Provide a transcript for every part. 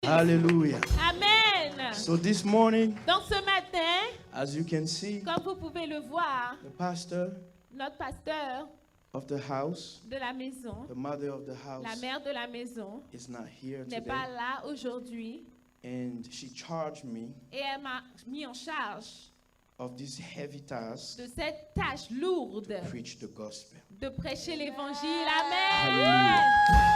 Hallelujah. Amen. So this morning, Donc ce matin, as you can see, comme vous pouvez le voir, the pastor notre pasteur of the house, de la maison, the mother of the la house, mère de la maison, is not here n'est today. pas là aujourd'hui And she charged me et elle m'a mis en charge of this heavy task de cette tâche lourde to preach the gospel. de prêcher l'évangile. Amen. Hallelujah.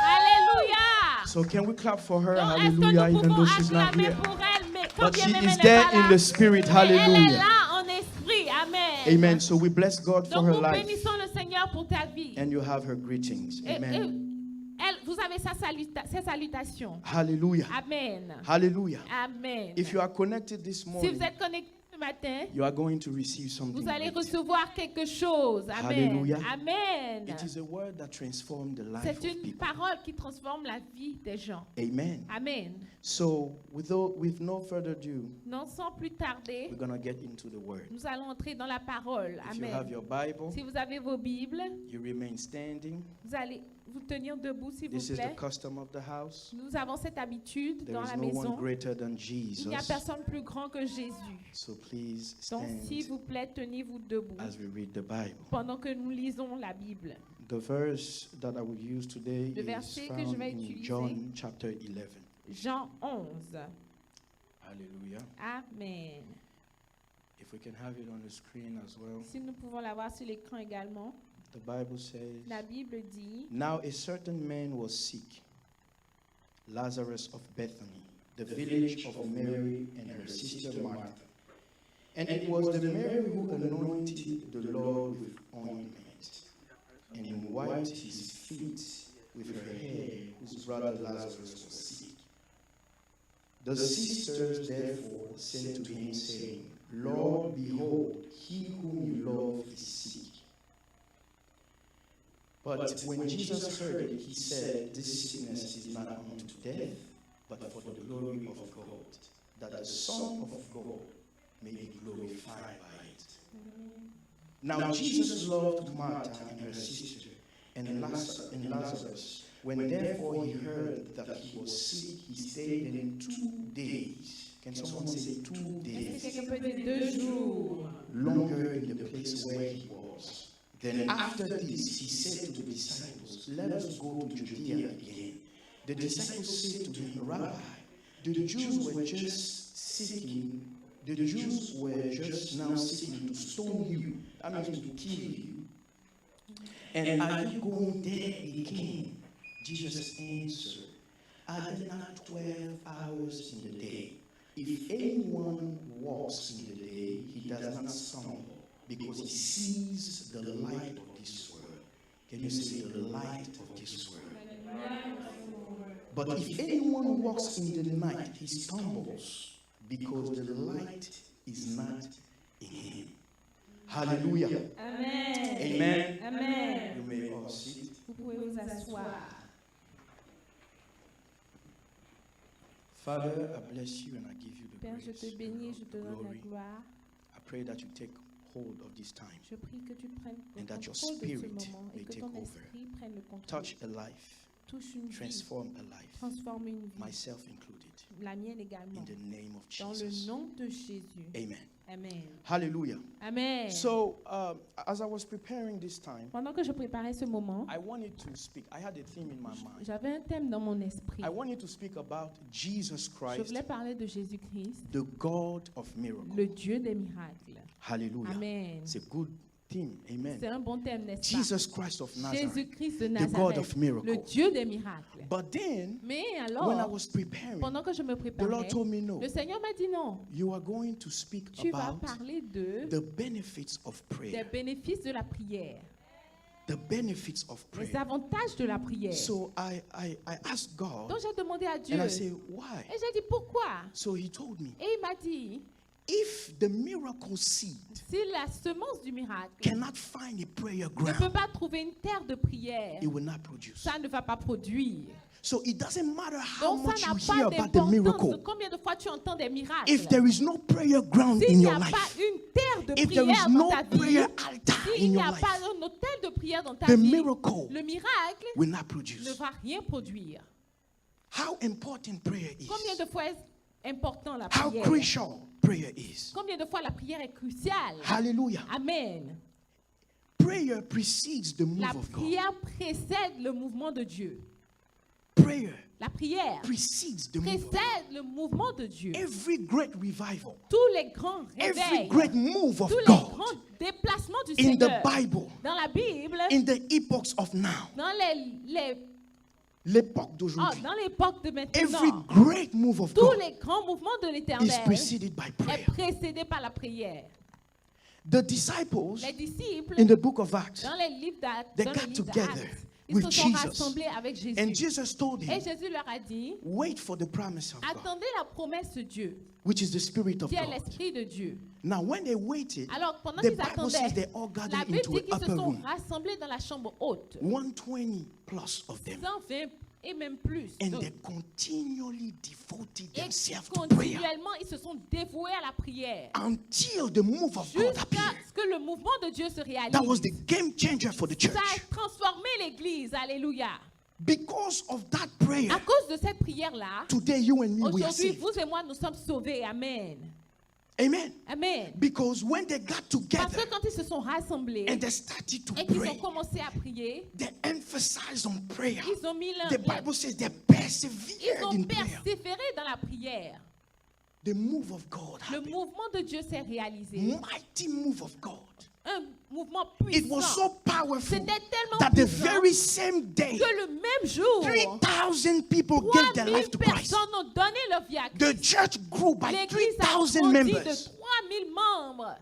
Alléluia. So can we clap for her? Donc, est-ce que Hallelujah, nous even pouvons though she's not acclamer here. pour elle, mais quand But bien she même is elle n'est there pas in là, the spirit. mais elle est Hallelujah. là en esprit. Amen. Amen. So we bless God for Donc her nous life. bénissons le Seigneur pour ta vie. And you have her greetings. Et Amen. vous avez ses salutations. Hallelujah. Amen. Hallelujah. Amen. If you are connected this Si vous morning, êtes connecté ce matin, you are going to receive something. vous allez great. recevoir quelque chose. Amen. Hallelujah. Amen. It is a word that transforms the life C'est of une people. parole qui transforme la vie des gens. Amen. Amen. So, with no further ado, Non, sans plus tarder, we're going to get into the word. nous allons entrer dans la parole. If you have Amen. your Bible, Si vous avez vos Bibles, you remain standing. vous allez vous tenir debout, s'il vous This is the plaît. custom of the house. Nous avons cette habitude There dans is la no one maison. greater than Il n'y a Jesus. personne plus grand que Jésus. So please Donc, s'il stand vous plaît, tenez-vous debout as we read the Bible. pendant que nous lisons la Bible. The verse that I will use today Le is verset que je found vais in utiliser. John chapter 11. Jean 11. Hallelujah. Amen. If we can have it on the screen as well. Si nous pouvons la voir sur l'écran également, The Bible says, la Bible dit, Now a certain man was sick, Lazarus of Bethany, the village of Mary and her sister Martha. And it was the Mary who anointed the Lord with ointment and wiped his feet with her hair, whose brother Lazarus was sick. The sisters therefore sent to him, saying, Lord, behold, he whom you love is sick. But when Jesus heard it, he said, This sickness is not unto death, but for the glory of God, that the Son of God may be glorified by it. Now Jesus loved Martha and her sister, and Lazarus. When therefore he heard that he was sick, he stayed in 2 days. Can someone say 2 days? quelqu'un peut dire 2 jours. Longer in the place where he was. Then after this, he said to the disciples, Let us go to Judea again. The disciples said to him, Rabbi, the Jews were just now seeking to stone you, that means to kill you. And are you going there again? Jesus answered, Are there not 12 hours in the day? If anyone walks in the day, he does not stumble, because he sees the light of this world. Can you say the light of this world? But if anyone walks in the night, he stumbles, because the light is not in him. Hallelujah. Amen. Amen. Amen. You may all sit. Vous pouvez vous asseoir. Father, I bless you and I give you the Père, je te grace bénis, and je te the donne la glory. gloire. I pray that you take hold of this time. Je prie que tu prennes le And that your contrôle de ce spirit moment et may que take ton over. esprit prenne le contrôle. Touch a life, Touche une vie, transform a life, transforme une vie, myself included, la mienne également. in the name of Dans le Jesus. nom de Jésus. Amen. Amen. Hallelujah. Amen. So, as I was preparing this time, Pendant que je préparais ce moment, I wanted to speak. I had a theme in my mind. j'avais un thème dans mon esprit. I wanted to speak about Jesus Je Christ, voulais parler de Jésus-Christ, the God of miracles. le Dieu des miracles. Hallelujah. Amen. It's a good theme. Amen. C'est un bon thème, n'est-ce pas? Jesus Christ of Nazareth, Jésus-Christ de the God Nazareth, of le miracles. Dieu des miracles. But then, Mais when I alors, was preparing, pendant que je me the préparais, Lord told me no. le Seigneur m'a dit non. You are going to speak Tu vas about parler de the benefits of des prayer. bénéfices de la prière, The benefits of les prayer. avantages de la prière. So I asked God, Donc j'ai demandé à Dieu and I et said, why? j'ai dit pourquoi. So he told me, Et il m'a dit, if the miracle seed si la semence du miracle cannot find a prayer ne peut ground, pas trouver une terre de prière, it will not produce. ça ne va pas produire. So it doesn't matter how Donc much ça you n'a hear pas about the d'importance de miracle. combien de fois tu entends des miracles. If there is no prayer ground S'il in n'y your a pas life, une terre de if there is prière no dans ta vie, prayer altar s'il in n'y your a life, pas un hôtel de prière dans ta the vie, miracle le miracle will not ne produce. va rien produire. how important prayer is. Combien de fois est important la How prière? crucial prayer is. Combien de fois la prière est cruciale? Hallelujah. Amen. Prayer precedes the La move of God. prière précède le mouvement de Dieu. Prayer La prière precedes the move of God. précède le mouvement de Dieu. Every great revival, Tous les grands every réveils, great move of tous les God grands déplacements du in the Seigneur Bible, dans la Bible, in the epochs of now, dans l'époque d'aujourd'hui, dans l'époque de every maintenant, great move of tous God les grands mouvements de is l'Éternel preceded by est prayer. précédé par la prière. The disciples Les disciples, in the book of Acts, dans les livres d'Actes, they dans got les livres together d'Actes, ils with se sont Jesus. rassemblés avec Jésus. and Jesus told Et him, Jésus leur a dit, wait for the promise of God, attendez la promesse de Dieu, which is the Spirit of qui est God. l'Esprit de Dieu. Now, when they waited, Alors, pendant the qu'ils Bible says they attendaient, all la gathered Bible into dit an qu'ils se upper sont room, rassemblés dans la chambre haute. 120 plus of them, 120 et même plus. and Donc, they continually devoted et themselves to prayer continuellement, ils se sont dévoués à la prière. until the move of God Jusqu'à appeared. ce que le mouvement de Dieu se réalise. That was the game changer for the church. Ça a transformé l'Église. Alléluia. Because of that prayer, À cause de cette prière-là, today you and me, we are aujourd'hui, saved. vous et moi, nous sommes sauvés. Amen. Amen. Amen. Because when they got Parce together que quand ils se sont rassemblés and they started to et qu'ils ont pray, commencé à prier, they emphasized on prayer. ils ont mis The Bible says they persevered ils ont in prayer. persévéré dans la prière. The move of God Le happened. mouvement de Dieu s'est réalisé. Mighty move of God. Un mouvement It was puissant. so powerful C'était tellement that the puissant very same day, que le même jour, 3,000 people gave their 3000 life to Christ. personnes ont donné leur vie à Christ. The church grew by L'Église a 3,000 grandi de members. 3000 membres.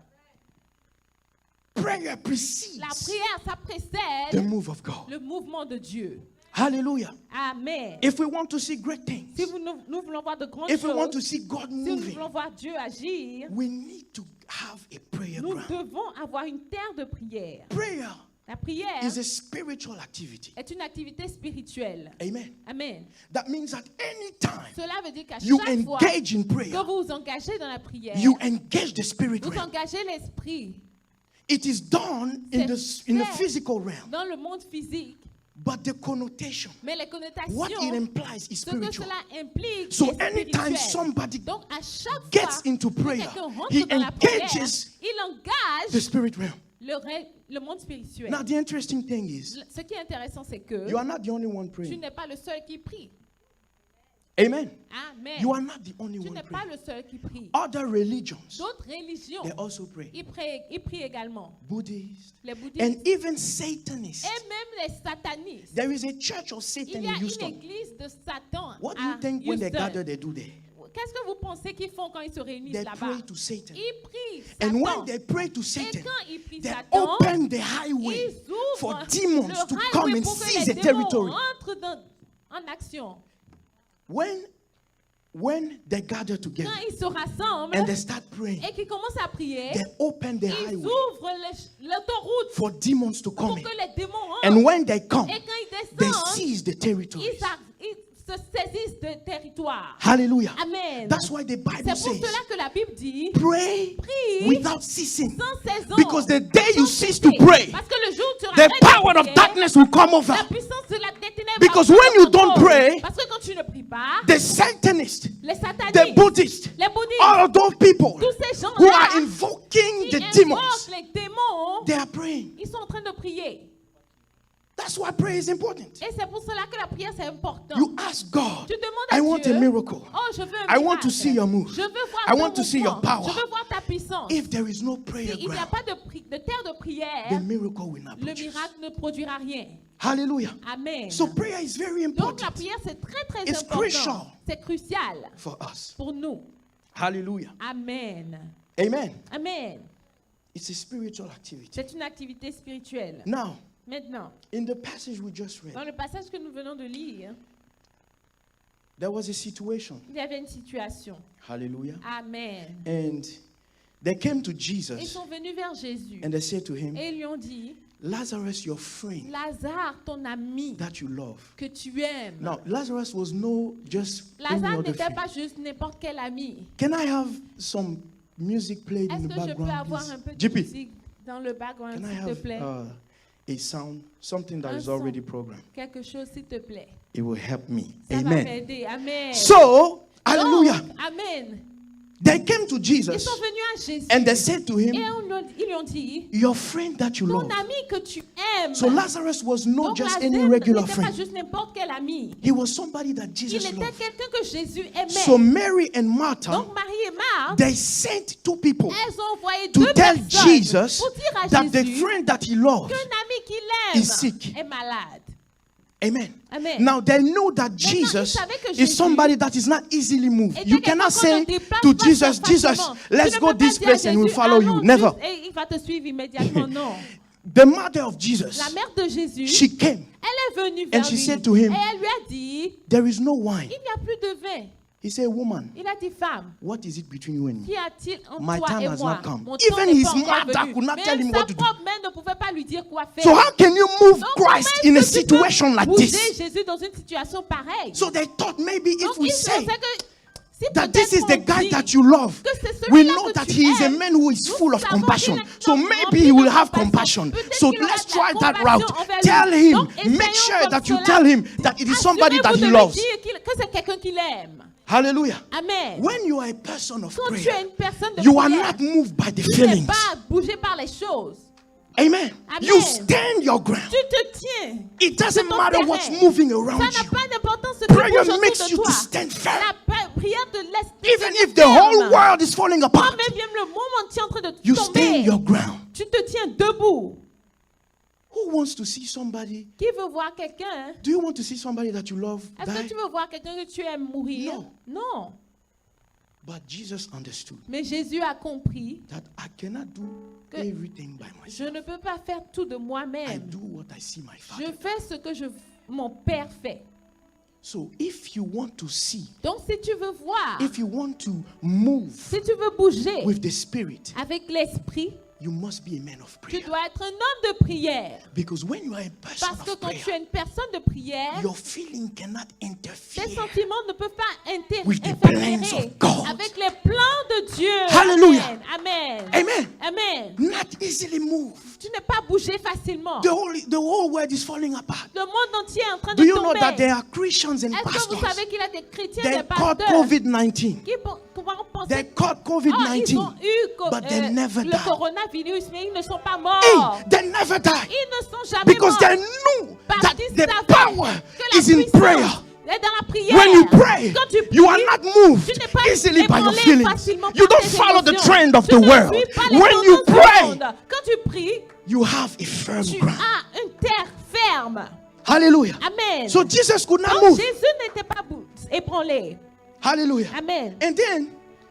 Prayer precedes La prière, ça the précède move of God. le mouvement de Dieu. Hallelujah. Amen. If we want to see great things, Si nous voulons voir de grandes if we want to choses, see God si nous moving, voulons voir Dieu agir, we need to have a prayer nous ground. devons avoir une terre de prière. Prayer La prière is a spiritual activity. est une activité spirituelle. Amen. Amen. That means that anytime Cela veut dire qu'à you chaque fois engage in prayer, que vous vous engagez dans la prière, you engage the spirit vous realm. engagez l'esprit It is done in the physical realm, dans le monde physique. but the connotation, Mais les what it connotations, implies is ce que spiritual. cela implique, So est anytime spirituel. somebody Donc à chaque gets fois into que prayer, quelqu'un rentre he dans la prière, engages il the engage spirit realm. le monde spirituel. Now, the interesting thing is, Ce qui est intéressant, c'est que you are not the only one tu praying. n'es pas le seul qui prie. Amen. Amen. You are not the only Tu one n'es pas praying. le seul qui prie. Other religions, D'autres religions, they also pray. ils prient également. Buddhists Les bouddhistes and even Satanists. et même les satanistes. There is a church of Il Satan y a in une Houston. église de Satan What do you à think when they Houston. gather, they do there? Qu'est-ce que vous pensez qu'ils font quand ils se réunissent They là-bas? pray to Satan. Ils prient And when Satan. they pray to Et Satan, quand ils prient they Satan, open the highway ils ouvrent for demons le to highway come and pour que seize les the démons territory. rentrent en action. When they gather together Quand ils se rassemblent and they start praying, et qu'ils commencent à prier, they open the ils highway ouvrent l'autoroute for demons to pour come in. que les démons rentrent. And when they come, Et quand ils they descendent, seize the territory. ils se saisissent de territoire. Hallelujah. Amen. That's why the C'est Bible pour says, cela que la Bible dit, pray prie without ceasing. sans cessant. Because the day you Sans cease to cesser. pray, Parce que le jour où tu the arrêtes power de of prier, darkness will come over. la puissance de des ténèbres Because va when you prendre don't contrôle. pray, Parce que quand tu ne pries pas, the Satanists, les the satanistes, Buddhists, les bouddhistes, all of those people tous ces gens who are invoking qui the invoquent demons, les démons, they are praying. ils sont en train de prier. That's why prayer is important. Et c'est pour cela que la prière c'est important. You ask God, Tu demandes à I want Dieu, a miracle. oh je veux un I want miracle. to see your move. Je veux voir I ton want to see your mouvement. power. Je veux voir ta puissance. If there is no prayer S'il n'y a ground, pas de terre de prière, the miracle will not le produce. miracle ne produira rien. Hallelujah. Amen. So prayer is very Donc la important prière c'est très It's important. crucial. C'est crucial for us. pour nous. Hallelujah. Amen. Amen. Amen. It's a spiritual activity. C'est une activité spirituelle. Now, Maintenant, in the passage we just read, dans le passage que nous venons de lire, there was a situation. il y avait une situation. Hallelujah. Amen. And they came to Ils Jesus sont venus vers Jésus and they said to him, et ils lui ont dit, Lazarus, your friend Lazare, ton ami that you love. que tu aimes. Now, Lazarus was no just any Lazare other n'était friend. pas juste n'importe quel ami. Can I have some music played in Est-ce the que je peux background, avoir please? un peu de JP, musique dans le background, can I s'il te have plaît? a sound, something that Un is son. already programmed. Quelque chose, s'il te plaît. It will help me. Ça va Amen. m'aider. Amen. So, hallelujah. Donc, amen. They came to Ils Jesus sont venus à Jésus. and they said to Et him, ils lui ont dit, your friend that you ton love. ami que tu aimes. So Lazarus was not Donc just Lazare any regular n'était pas friend. juste n'importe quel ami. He was somebody that Il Jesus était loved. quelqu'un que Jésus aimait. So Mary and Martha, Donc Marie et Marthe, they sent two people elles ont envoyé to deux tell personnes Jesus pour dire à that the Jésus friend that he loved. qu'un ami qu'il aime is sick. est malade. Amen. Amen. Now they know that ils Jesus savaient que is Jésus somebody that is not easily moved. était You quelqu'un cannot qu'on say ne déplace to pas Jesus, facilement. Jesus, Tu let's ne go peux pas this dire à place and we'll Jésus, follow you. allons Never. juste et il va te suivre immédiatement. Non. The mother of Jesus, La mère de Jésus, she came. elle est venue vers And she lui said to him, et elle lui a dit, There is no wine. il n'y a plus de vin. He said, woman, Il a dit, femme, what is it between you and me? qu'y a-t-il entre My toi time et has moi? not come. Mon Even temps n'est his pas encore mother venu. could not tell Même him sa what to do. propre mère ne pouvait pas lui dire quoi faire. So how can you move Donc, Christ comment in a est-ce que tu peux situation like bouger this? Jésus dans une situation pareille? So they thought maybe if Donc, we ils say pensaient que si that this is the peut-être on guy dit that you love, que c'est we celui-là know que that tu he is a aimes, man who is nous full of savons compassion. qu'il est So un homme maybe rempli he de will have compassion. compassion. Peut-être So qu'il aura let's de la try that compassion route. envers Tell lui. him, Donc, make essayons sure comme that you cela. tell him that it is somebody that Assurez-vous he de loves. lui dire que c'est quelqu'un qu'il aime. Hallelujah. Amen. When you are a person of Quand tu es prayer, une personne de you are prière, not moved by the tu n'es feelings. pas bougé par les choses. Amen. Amen. You stand your ground. Tu te tiens. It doesn't C'est ton matter terrain. what's moving Ça around n'a you. pas d'importance ce qui Prayer bouge autour makes de you toi. to stand firm. La prière te laisse Even tenir if the whole ferme. world is falling Quand apart, même le monde entier est en train de you stand tomber, your ground. tu te tiens debout. Who wants to see somebody? Qui veut voir quelqu'un? Hein? Do you want to see somebody that you love Est-ce que die? tu veux voir quelqu'un que tu aimes mourir? Non. Non. But Jesus understood Mais Jésus a compris that I cannot do Que everything by je myself. ne peux pas faire tout de I moi-même. do what I see my Je father. fais ce que mon père fait. So if you want to see, Donc si tu veux voir, if you want to move si tu veux bouger with the Spirit, avec l'esprit, you must be a man of tu prayer. dois être un homme de prière. Because when you are a person Parce que of quand tu es prayer, une personne de prière, your feeling cannot tes interfere. sentiments ne peuvent pas With the plans interférer of God. avec les plans de Dieu. Hallelujah. Amen. Amen. Amen. Not easily moved. Tu n'es pas bougé facilement. The whole world is falling apart. Le monde entier est en train Do de you know tomber. that there are Christians and Est-ce que vous pastors? savez qu'il y a des chrétiens, They des caught pasteurs COVID-19. qui vont penser They caught ils ont COVID-19. eu But they never le died. coronavirus, mais ils ne sont pas morts. Hey, they never died. Ils ne sont jamais Because morts. they knew Parce that qu'ils the savaient power que la is in puissance prayer. est dans la prière. When you pray, Quand tu pries, you are not moved tu n'es pas easily by your ébranlé feelings. facilement You par don't tes follow the émotions. trend of Tu the ne world. suis pas les When you tendances du pray, monde. Quand tu pries, you have a firm tu ground. as une terre ferme. Hallelujah. Amen. So Jesus could not Donc move. Jésus n'était pas ébranlé. Hallelujah. Amen. And then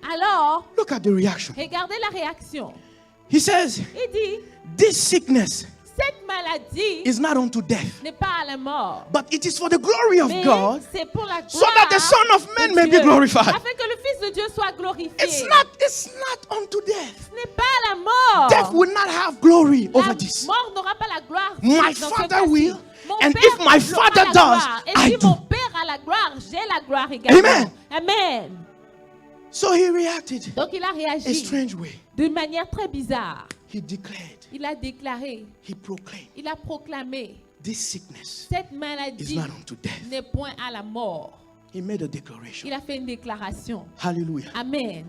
Alors, look at the reaction. regardez la réaction. He says, Il dit, this sickness cette maladie is not unto death, n'est pas à la mort. but it is for the glory of Mais God, c'est pour la gloire so that the Son of Man de may be Dieu, glorified. afin que le Fils de Dieu soit glorifié. It's not unto death. Ce n'est pas à la mort. Death will not have glory La over this. mort n'aura pas la gloire. My dans ce Father cas-ci. will, Mon and Père if my aura Father la does, gloire. Et I si do. mon Père a la gloire, j'ai la gloire également. Amen. Amen. So he reacted Donc il a a réagi strange way. d'une manière très bizarre. He declared, Il a déclaré, he proclaimed, il a proclamé, this sickness cette is maladie not unto death. n'est point à la mort. He made a declaration. Il a fait une déclaration. Hallelujah. Amen.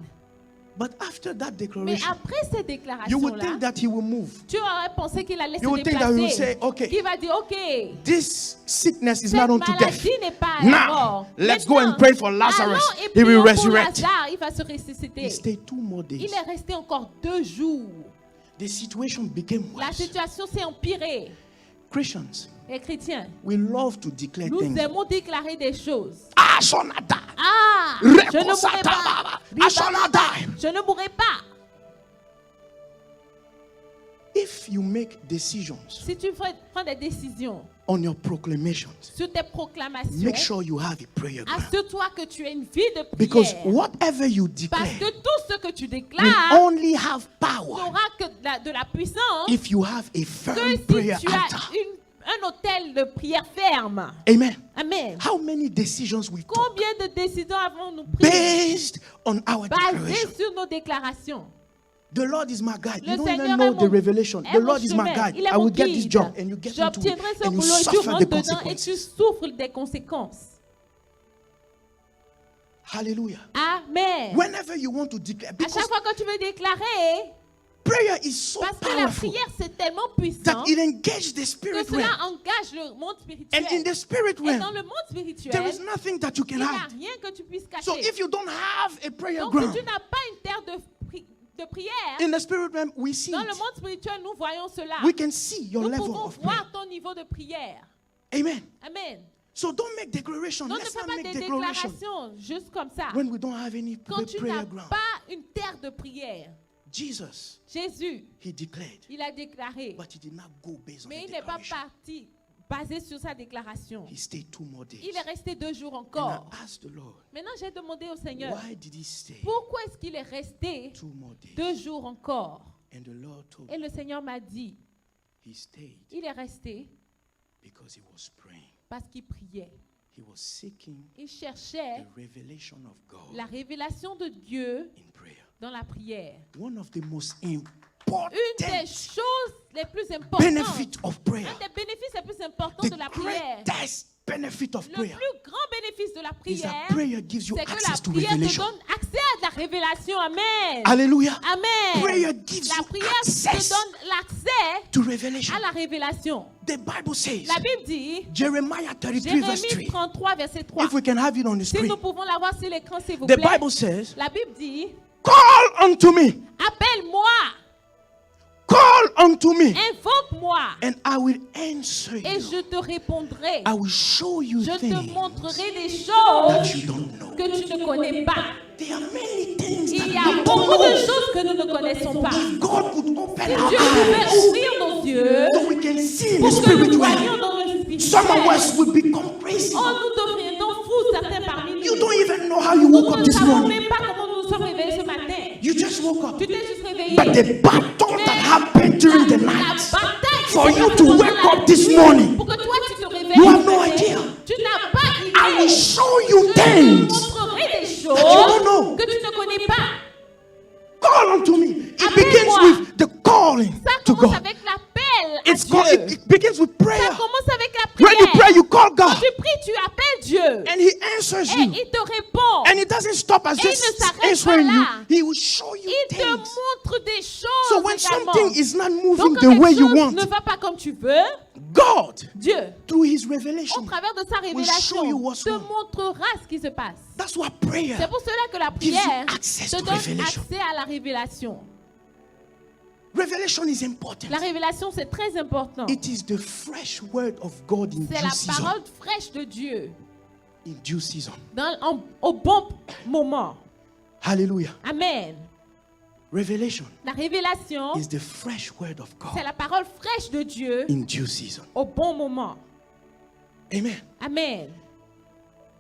But after that Mais declaration, après cette you would déclaration-là, think that he will move. tu aurais pensé qu'il allait You se would think that he will say, déplacer. okay, Qu'il va dire, OK, this sickness is cette not unto death. maladie n'est pas à la Now, mort. let's go and Maintenant, pray for Lazarus. allons et He will prions pour resurrect. Lazare, il va se ressusciter. He stayed 2 more days. Il est resté encore 2 jours. The situation became La worse. situation s'est empirée. Christians, Les chrétiens, we love to declare nous things. aimons déclarer des choses. Ah, sonata. Ah, je ne mourrai pas. Ah, sonata. Je ne mourrai pas. If you make decisions Si tu prends des décisions on your proclamations, sur tes proclamations, make sure you have a prayer ground. assure-toi que tu as une vie de Because prière. whatever you Parce declare que tout ce que tu will déclares only have power n'aura que de la puissance if you have a que firm si prayer tu as altar. un hôtel de prière ferme. Amen. Amen. How many decisions we took Combien de décisions avons-nous prises based on our basées declaration? sur nos déclarations? The Lord is my guide. Le You don't Seigneur even know est the mon- revelation. est The mon Lord is my chemin. guide. Il est I mon will get this guide. job, and you get into it, J'obtiendrai ce and you boulot et tu suffer the rentres dedans et consequences. tu souffres des conséquences. Hallelujah. Amen. Whenever you want to declare, À because chaque fois que tu veux déclarer, prayer is so parce que la powerful prière c'est tellement puissant that it engages the que spirit cela realm. engage le monde spirituel. And in the spirit Et dans realm, le monde spirituel, there is nothing that you il can n'y a hide. rien que tu puisses cacher. So if you don't have a prayer Donc si ground, tu n'as pas une terre de prière, in the spirit realm, we see dans le it. monde spirituel, nous voyons cela. We can see your Nous level pouvons of prayer. voir ton niveau de prière. Amen. Amen. So don't make declaration. Donc ne Let's fais not pas make des declaration déclarations juste comme ça. when we don't have any Quand tu prayer n'as ground. pas une terre de prière. Jesus, Jésus, he declared, il a déclaré, but he did not go based on mais the il n'est pas declaration. parti basé sur sa déclaration. He stayed 2 more days. Il est resté 2 jours And encore. I asked the Lord, Maintenant, j'ai demandé au Seigneur, why did he stay pourquoi est-ce qu'il est resté 2 more days? 2 jours encore? And the Lord told Et me le Seigneur m'a dit, he stayed il est resté because he was praying. parce qu'il priait. He was seeking Il cherchait the revelation of God la révélation de Dieu in prayer. dans la prière. One of the most Une des important choses les plus importantes, benefits of prayer, un des bénéfices les plus importants the de la prière, greatest benefit of le prayer plus grand bénéfice de la is that prière, prayer gives you c'est que la access to prière te revelation. donne accès à de la révélation. Amen. Hallelujah. Amen. Prayer gives La you prière te access donne l'accès to revelation. à la révélation. The Bible says, La Bible dit, Jeremiah 33 verse Jérémie 3. 33, verset 3. If we can have it on the Si screen. nous pouvons l'avoir sur l'écran, s'il vous The plaît. Bible says, La Bible dit, call unto me, appelle-moi, call unto me, invoque-moi, and I will answer et you. je te répondrai. I will show you Je te things montrerai des that choses you don't know. que tu ne connais pas. There are many things Il y that a we beaucoup don't de know. choses que nous ne connaissons pas. If God could open Si our Dieu pouvait eyes ouvrir nos yeux so we can see in the pour que spirit nous realm, voyions dans le some of spirituel, us would become crazy. oh, nous devrions fous, certains parmi nous. You don't even know how you Nous woke up ne this savons morning. même pas comment nous nous sommes réveillés ce matin. You just woke up. Tu t'es juste réveillé. But the battle that happened during the La night bataille qui for s'est you passée to pendant wake la up this nuit, morning, pour que toi tu te réveilles you have ce no matin, idea. tu n'as pas idée. I will show you Je te things. montrerai des that you don't know. choses que tu ne connais pas. Call unto me. It begins Appelle-moi. with the calling Ça to commence God. avec l'appel à It's called, Dieu. it begins with prayer. Ça commence avec la When you prière. pray, you call Quand God, tu pries, tu appelles Dieu. and He answers Et you. il te répond. And He doesn't stop as Et il just ne s'arrête answering pas you. là. He will show you Il te things. montre des choses So when également. something is not Donc moving quand the quelque way you chose want, ne va pas comme tu veux, God, Dieu, through His au revelation, travers de sa show révélation, you what's te wrong. montrera ce qui se passe. that's what prayer. C'est pour cela que la gives you prière access te to donne revelation. accès à la révélation. Revelation is important. La révélation, c'est très important. It is the fresh word of God in C'est due la season. parole fraîche de Dieu In due season. au bon moment. Hallelujah. Amen. Revelation La révélation, is the fresh word of c'est God la parole fraîche de Dieu in due season. au bon moment. Amen. Amen.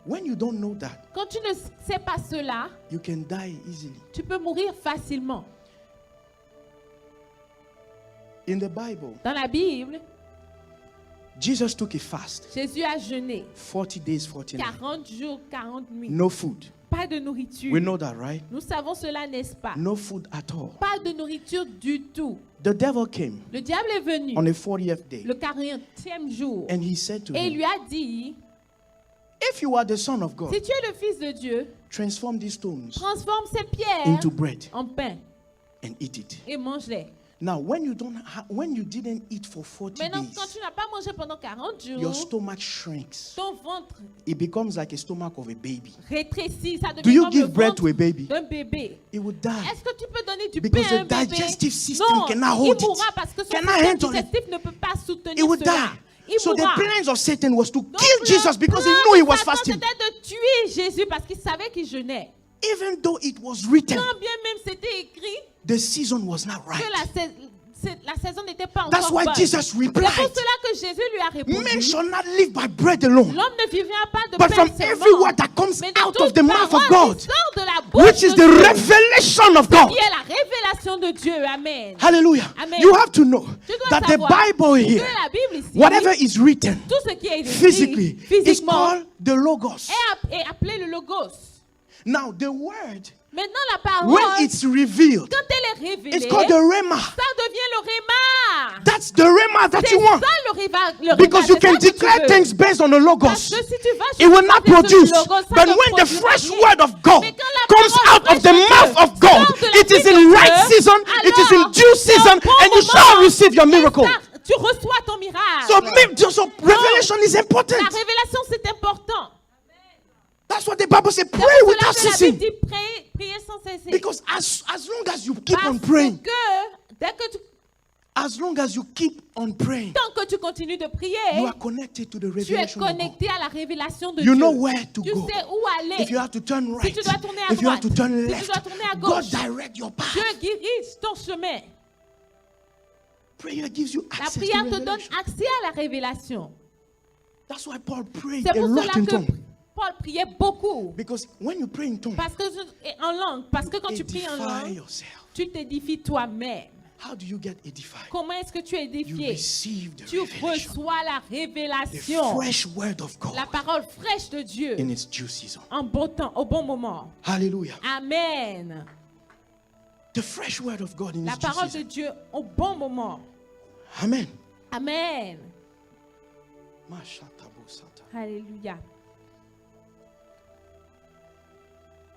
When you don't know that, Quand tu ne sais pas cela, you can die easily. tu peux mourir facilement. In the Bible, Dans la Bible, Jesus took a fast. Jésus a jeûné 40 days, 40 nights. 40 jours, 40 nuits. No food. Pas de nourriture. We know that, right? Nous savons cela, n'est-ce pas? No food at all. Pas de nourriture du tout. The devil came Le diable est venu on the 40th day le 40e jour and he said to et il him, lui a dit, if you are the son of God, si tu es le fils de Dieu, transform these stones transforme ces pierres into bread en pain and eat it. et mange-les. Now, when you didn't eat for 40 Maintenant, quand days, tu n'as pas mangé pendant 40 your jours, stomach shrinks. ton ventre It becomes like a stomach of a baby. rétrécit. Ça Do devient you comme le give bread to a ventre baby? d'un bébé. It will die. Est-ce que tu peux donner du Because pain à un the bébé? digestive system Non, cannot hold il mourra it. parce que son Cannot système handle it. digestif ne peut pas soutenir It will cela. die. Il So the mourra. plans of Satan was to Donc, kill le Jesus because he plan knew he de was Satan, fasting. c'était de tuer Jésus parce qu'il savait qu'il jeûnait. Even though it was written, Quand bien même c'était écrit the season was not right. que la saison n'était pas That's encore why bonne. Jesus C'est pour replied, cela que Jésus lui a répondu. men shall not live by bread alone, L'homme ne vivra pas de but pain from seulement, every word that comes mais de out toute of the mouth of parole God, qui sort de la bouche which is de the Dieu, revelation of God. qui est la révélation de Dieu. Amen. Hallelujah. Amen. You have to know Tu dois that the savoir Bible que here, la Bible ici, whatever is written tout ce qui est écrit physically, is physiquement, called the Logos. est appelé le Logos. Now, the word Maintenant, la parole, when it's revealed, quand elle est révélée, it's called the rhema. ça devient le réma. That's the rhema that C'est you want. ça le réma. Because you c'est ça can que tu declare veux. things based on the Parce logos. que si tu vas It will not sur le produce. logo, ça But ne when the produira fresh rien. word of God Mais quand la comes parole out of the fraîche de mouth Dieu of God, sort de la it is bouche in de right Dieu, season, it is in alors, due c'est au season, bon and you moment. shall receive your Et miracle. ça, tu reçois ton miracle. So revelation is important. La révélation, c'est important. That's what the Bible says. C'est Pray pour without cela que la ceasing. Bible dit prier sans cesser. Because as long as you keep on Parce praying, que dès que tu, as long as you keep on praying, tant que tu continues de prier, you are connected to the tu es revelation of God. connecté à la révélation de You Dieu. know where to Tu go. sais où aller. If you have to turn Si right, tu dois tourner à if you have to droite, turn si tu left, dois tourner à God gauche, direct your path. Dieu dirige ton chemin. Prayer gives you La access to prière te donne revelation. accès à la révélation. That's why Paul prayed C'est a pour lot cela in que tongues. Paul priait beaucoup. Because when you pray in tongues, Parce que en langue, parce que quand tu pries en edify langue, yourself. tu t'édifies toi-même. How do you get edified? Comment est-ce que tu es You édifié? receive the Tu revelation, reçois la the révélation, fresh word of God la parole fraîche de Dieu in its due season. en bon temps, au bon moment. Hallelujah. Amen. The fresh word of God in La its due parole de season. Dieu au bon moment. Amen. Amen. Alléluia.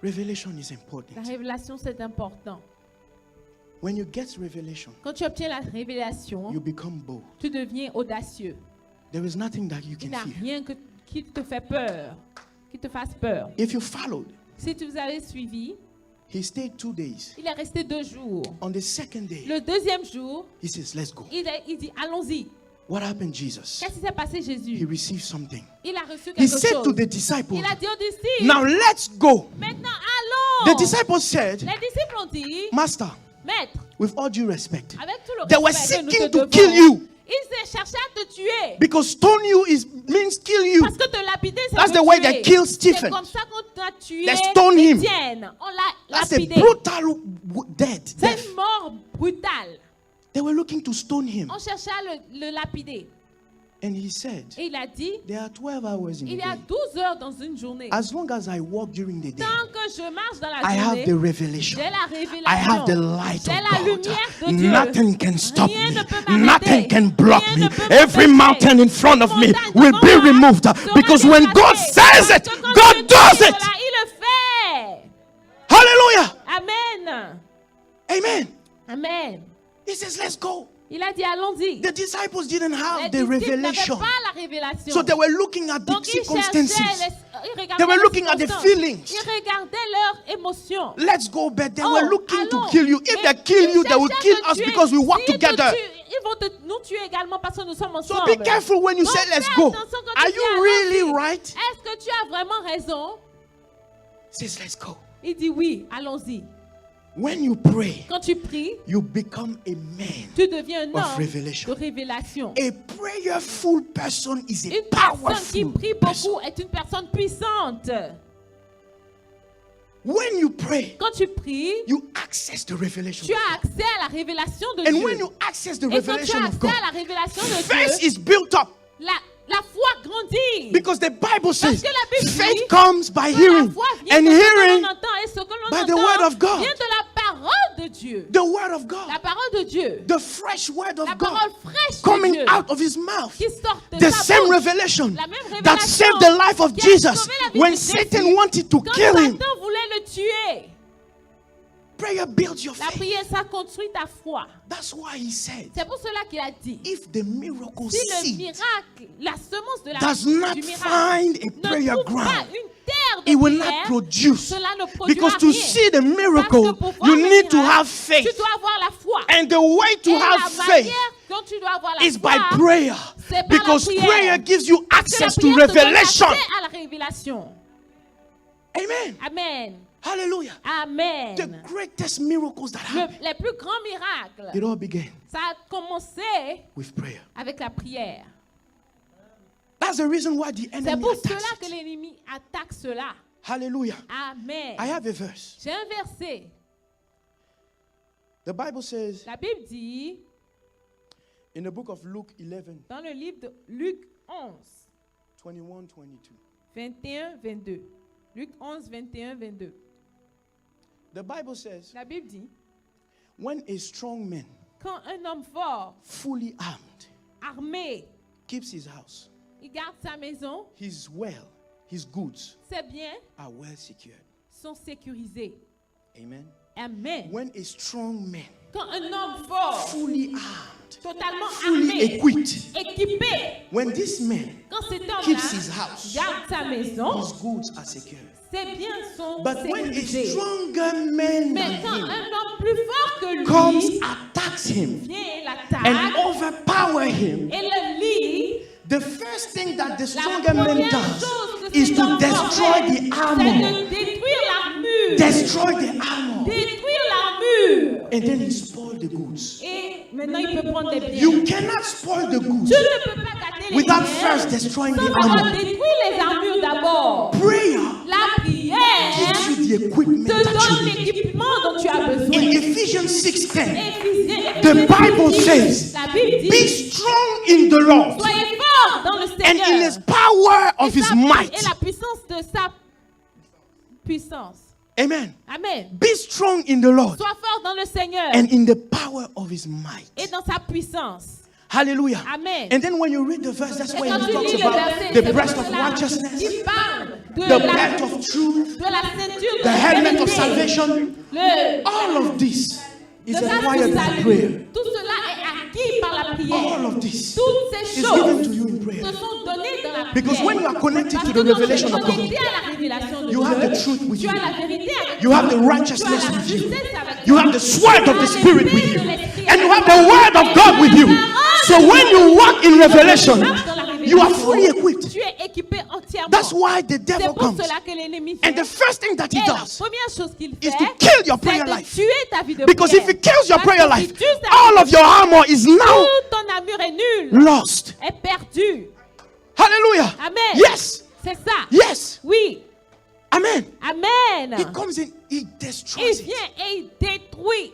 Revelation is La important. révélation, c'est important. When you get revelation, Quand tu obtiens la révélation, you become bold. tu deviens audacieux. There is nothing that you Il can n'y a fear. rien qui te fait peur, qui te fasse peur. If you followed, Si tu vous avez suivi, he stayed 2 days. il est resté 2 jours. On the second day, Le deuxième jour, he says, let's go. il dit, allons-y. What happened, Jesus? Qu'est-ce qui s'est passé, He Jésus? received something. Il a reçu He quelque said chose. to the disciples, Il a dit aux disciples, now let's go. maintenant The allons. disciples said, Les disciples ont dit, Master, maître, with all due respect, avec tout le they were respect que nous te seeking to devons, kill you. ils cherchaient à te tuer. Because stone you means kill you. Parce que te lapider, c'est That's te the way tuer. they killed C'est Stephen. comme ça qu'on a tué They stoned him. Étienne. On l'a That's a lapidé. brutal death. C'est une mort brutale. They were looking to stone him. On cherchait à le lapider. And he said, Et il a dit, there are 12 hours in il the y a day. 12 heures dans une journée. As long as I walk during the day, Tant que je marche dans la I have journée, the revelation. j'ai la I révélation. have the light J'ai of la God. lumière de Dieu. Nothing can stop Rien me. ne peut m'arrêter. Nothing can block Rien me. ne peut Every m'empêcher. mountain in front of me Montagne will devant be moi removed. sera Because when God déplacée. says it, Parce que quand God Dieu does dit it. cela, il le fait. Hallelujah. Amen. Amen. Amen. He says, let's go. Il a dit, allons-y. The disciples didn't Les have the disciples revelation. n'avaient pas la révélation. So they were looking at the Donc ils circumstances. cherchaient, ils regardaient They were les looking at the circonstances. feelings. Ils regardaient leurs émotions. Let's go, but they Oh, were looking allons. to kill you. If Mais they kill ils you, they will cherchaient kill à te us tuer. because we walk S'ils te together. tuent, ils vont nous tuer également parce que nous sommes So ensemble. be careful when you Donc, say let's fais go. attention quand tu Are dis you really allons-y. right? Est-ce que tu as vraiment raison? Says let's go. Il dit oui, allons-y. When you pray, Quand tu pries, you become a man tu deviens un of homme revelation. de révélation. A prayerful person is a Une personne qui powerful prie person. beaucoup est une personne puissante. When you pray, Quand tu pries, you access the revelation. tu of as God. accès à la révélation de And Dieu. when you access the Et quand tu revelation as of accès God, à la révélation de faith Dieu, is built up. la foi grandit. Because the Bible says que la Bible faith dit comes by Que la hearing, foi vient and de ce que hearing l'on entend, et ce que l'on by the entend word of God. vient de la parole de Dieu. the word of God, La parole de Dieu. the fresh word of La God parole fraîche de coming Dieu out of his mouth. qui sort de The sa same bouche. revelation La même révélation that saved the life of qui a Jesus sauvé la vie when de Satan Jésus. wanted to Quand kill him. Satan voulait le tuer, Prayer builds your la faith. prière, ça construit ta foi. That's why he said, C'est pour cela qu'il a dit, if the miracle si le seed miracle, la semence de la does not du miracle find a ne prayer trouve pas ground, une terre de it will prière, not produce. cela ne produira Because to rien. see the Parce miracle, que pour voir you le need to miracle, have faith. tu dois avoir la foi. And the way to Et have la faith manière dont tu dois avoir la is foi, by prayer. c'est par la Because prière. prayer gives you Parce que la access to prière te donne revelation. accès à la révélation. Amen. Amen. Hallelujah. Amen. The greatest miracles that happen, Les plus grands miracles, it all began ça a commencé with prayer. avec la prière. That's the reason why the C'est enemy pour attacks cela it. que l'ennemi attaque cela. Hallelujah. Amen. I have a verse. J'ai un verset. The Bible says La Bible dit in the book of Luke 11, dans le livre de Luc 11, 21, 22. 21, 22. Luc 11, 21, 22. The Bible says, La Bible dit, when a strong man, quand un homme fort, fully armed, armé, keeps his house, il garde sa maison, his his goods ses biens are well secured. sont sécurisés. Amen. Amen. When a strong man, Quand un homme fort, fully armed, totalement fully armé, equipped, équipé, when this man quand cet keeps his homme-là house, garde sa maison, his goods are secured. ses biens sont But when a sécurisés. stronger man Mais quand than him un homme plus fort que comes, lui attacks him, vient et and l'attaque overpower him, et le lie, the first thing that the la stronger man première does chose que is cet to homme destroy fait, the c'est armor. de détruire l'armure. Destroy the armor. Détruire l'armure. And then he spoiled the goods. Et maintenant, il peut prendre des biens. You cannot spoil the goods Tu ne peux pas gâter les without biens first destroying sans the avoir armor. détruit les armures d'abord. Prayer La prière gives you the equipment te that donne you need. l'équipement dont tu as In besoin. Ephesians 6:10, Éphésiens the Bible says, la Bible dit, be strong in the Lord soyez forts dans le and in Seigneur his power of et his sa- might. et la puissance de sa puissance. Amen. Amen. Be strong in the Lord Sois fort dans le Seigneur and in the power of his might. et dans sa puissance. Hallelujah. Amen. And then when you read the verse, that's Et why quand he tu talks lis le about verset, the c'est breast pour of cela righteousness, qu'il parle de the la belt of truth, de la ceinture de the helmet of vérité. salvation. Le All of this is le casque acquired du by salut. prayer. Tout cela est acquis par la prière. All of this Toutes ces is given choses to you in te prayer. sont données dans la Because prière. when you are connected Parce to que the quand tu es revelation of God, connecté à la révélation de you have Dieu, the truth with tu you. as la vérité avec You toi. have the righteousness Tu as la with you. justice avec You toi. have the sword of the Tu as Spirit l'épée with you. de l'Esprit And you avec have the toi. word of Et God tu with as you. la parole So de when Dieu. you walk in revelation, Marche dans la you are révélation, fully equipped. tu es équipé entièrement. That's why the C'est devil pour comes. cela que l'ennemi fait. And the first thing that he Et la does première chose qu'il is fait, to kill your c'est prayer de life. tuer ta vie de Because prière. if he kills your Parce prayer que life, s'il tue ta all vie of your armor is now toute ton armure est nulle, lost. est perdue. Hallelujah. Amen. Yes. C'est ça. Yes. Oui. Amen. Amen. He comes in, he Il destroys it. vient et il détruit.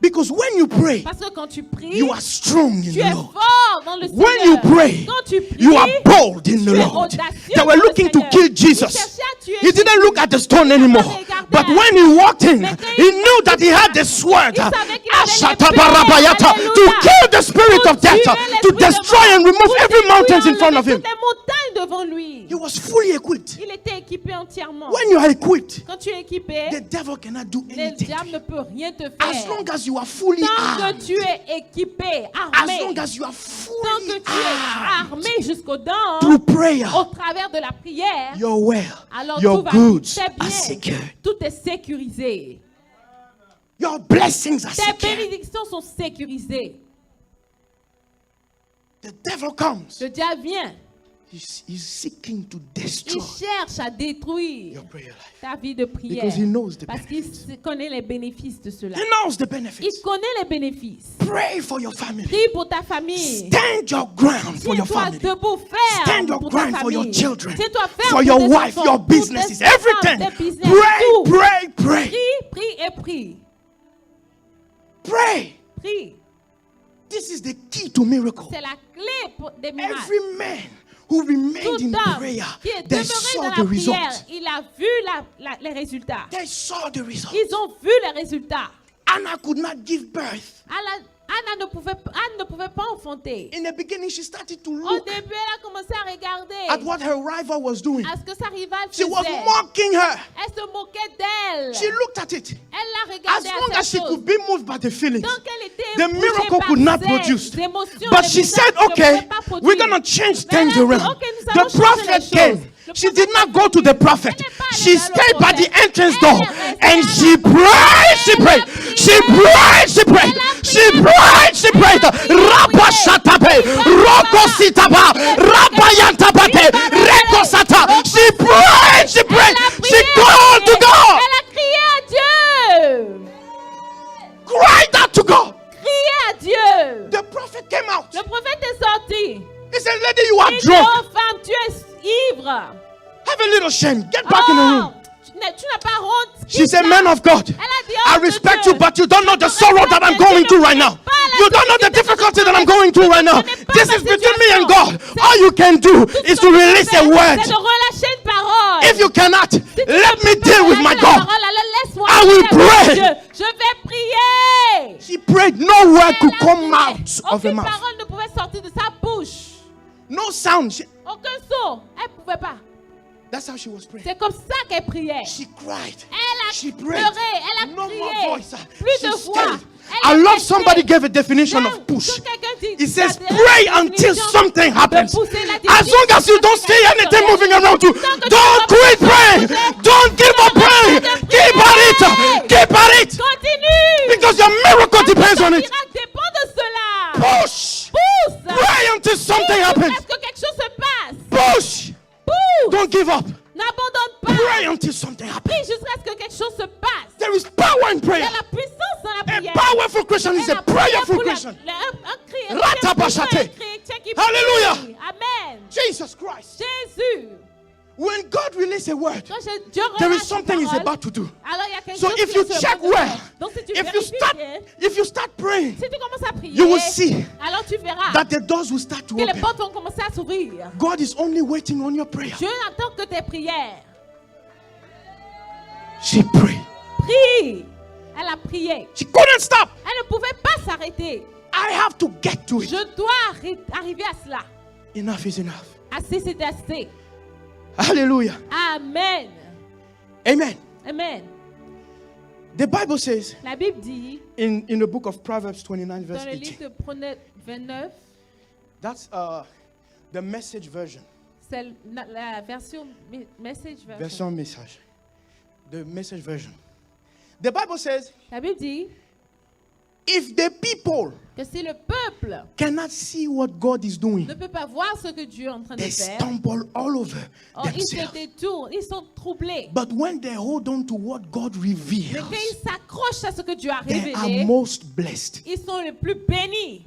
Because when you pray, Parce que quand tu pries, you are strong in tu the es Lord. fort dans le Seigneur. When you pray, quand tu pries, you are bold in the tu es Lord. audacieux They were dans le looking to Seigneur. kill Il Jesus. cherchait à tuer He didn't Jésus. look at the stone anymore. But when he walked in, he knew that he had the sword Il savait qu'il avait Ashatabarabbayata, l'épée. to kill the spirit of death, Tuer to l'esprit de destroy mort. and remove Pour every détruire, mountain in front of enlever him. toutes les montagnes devant lui. He was fully equipped. Il était équipé entièrement. When you are equipped, Quand tu es équipé, the devil cannot do le anything. diable ne peut rien te As faire. long as you are fully Tant armed, que tu es équipé, as armé, long as you are tant que fully tu es armed armé jusqu'aux dents, through prayer, au travers de la prière, your well, alors your tout va goods très are bien. secured. Tout est sécurisé. Your blessings are Tes secured. bénédictions sont sécurisées. The devil comes. Le diable vient. He's seeking to Il destroy cherche à détruire your prayer life. ta vie de prière. Because he knows the Parce qu'il benefits. connaît les bénéfices de cela. He knows the Il benefits. connaît les bénéfices. Pray for your family. Prie pour ta famille. Stand your ground for your Tiens-toi family. debout, ferme Stand your pour ta ground for your famille. children, Tiens-toi ferme for pour your tes wife, enfants, your pour tes businesses, femmes, everything. tes business, Pray, tout. pray, pray. Prie, prie et prie. Pray. Prie. This is the key to miracle. C'est la clé pour des miracles. Every man who remained Tout in homme prayer, qui est they demeuré saw dans the la prière, results. il a vu les résultats. They saw the results. Ils ont vu les résultats. Anna could not give birth. Anne ne pouvait pas enfanter. In the beginning, she started to Au look début, elle a commencé à regarder at what her rival was doing. à ce que sa rivale She was faisait. mocking her. Elle se moquait d'elle. She looked at it. Elle l'a As regardé long à as ces she choses. could be moved by the feelings, Donc elle était the bougée miracle par could not ses produce. émotions, But les she miracles said, ne okay, pouvaient pas produire. we're going to change Mais elle things a dit, around. ok, nous allons The changer prophet les came. choses. Le She prophète did not est go to the prophet. Elle n'est pas allée She vers le stayed by the prophète. entrance Elle door est restée and à she la prayed, she Elle prayed, a prié. she prayed, she prayed, she prayed, she prayed. Rabba shatabe, roko sitaba, rabba yantabate, reko sata. She prayed, she prayed, she called to God. Elle a crié à Dieu. Cried out to God. Crié à Dieu. The prophet came out. Le prophète est sorti. He said, lady, you are Il dit, drunk. oh femme, tu es ivre. Have a little shame. Get back in the room. Tu n'as pas honte. She said, man of God, Elle a dit, I oh, respect Dieu. you, but you don't know the sorrow that I'm going through right now. You don't know the difficulty that I'm going through right now. This is between me and God. All you can do is to release a word. C'est de relâcher une parole. If you cannot, Si tu let ne me peux pas deal with relâcher my la God. parole, alors laisse-moi pour I will entrer avec pray. Dieu. Je vais prier. She prayed. No word could Elle a come prié. out of her Aucune mouth. parole ne pouvait sortir de sa bouche. No sound. Aucun son. Elle ne pouvait pas. That's how she was praying. C'est comme ça qu'elle priait. She cried. Elle She a prayed. pleuré. Elle a No more crié. voice. Plus She de voix. stayed. Elle I est love restée. somebody gave a definition J'aime of push. que quelqu'un dit- He says, la pray until définition something de happens. pousser la As long as you don't see anything moving around you, Tant que tu don't ne quit vas pas praying. bouger, Don't give up praying. Keep at it. Keep at it. Continue. Because your miracle Parce que depends ton on it. miracle dépend de cela. Push. Pousse. Pray until something Pousse happens. jusqu'à ce que quelque chose se passe. Push. Pousse. Don't give up. N'abandonne pas. Pray until something happens. Prie jusqu'à ce que quelque chose se passe. There is power in Il y prayer. a la puissance dans la A prière. powerful Christian is Et a la prière prayerful pour la- Christian. un Ratabashate. chrétien qui Hallelujah. prie. Amen. Jesus Christ. Jésus. When God releases a word, Quand Dieu there relâche is something une he's parole, about to do. alors il y a quelque So chose if qui you est sur le check point de well, faire. Donc si tu if you vérifies bien, start praying, si tu commences à prier, you will see alors tu verras that the doors will start to que les open. portes vont commencer à s'ouvrir. God is only waiting on your prayer. Dieu n'attend que tes prières. She prayed. Prie. Elle a prié. She couldn't stop. Elle ne pouvait pas s'arrêter. I have to get to it. Je dois arriver à cela. Enough is enough. Assez, c'est assez. Hallelujah. Amen. Amen. Amen. The Bible says La Bible dit in the book of Proverbs 29 verse dans le livre 18. de Proverbe 29, That's the message version. c'est la version message version. Version message. The message version. The Bible says La Bible dit if the people que si le peuple cannot see what God is doing, ne peut pas voir ce que Dieu est en train de they faire, stumble all over ils se themselves. détournent, ils sont troublés. But when they hold on to what God Mais reveals, quand ils s'accrochent à ce que Dieu a they are révélé, most blessed. ils sont les plus bénis.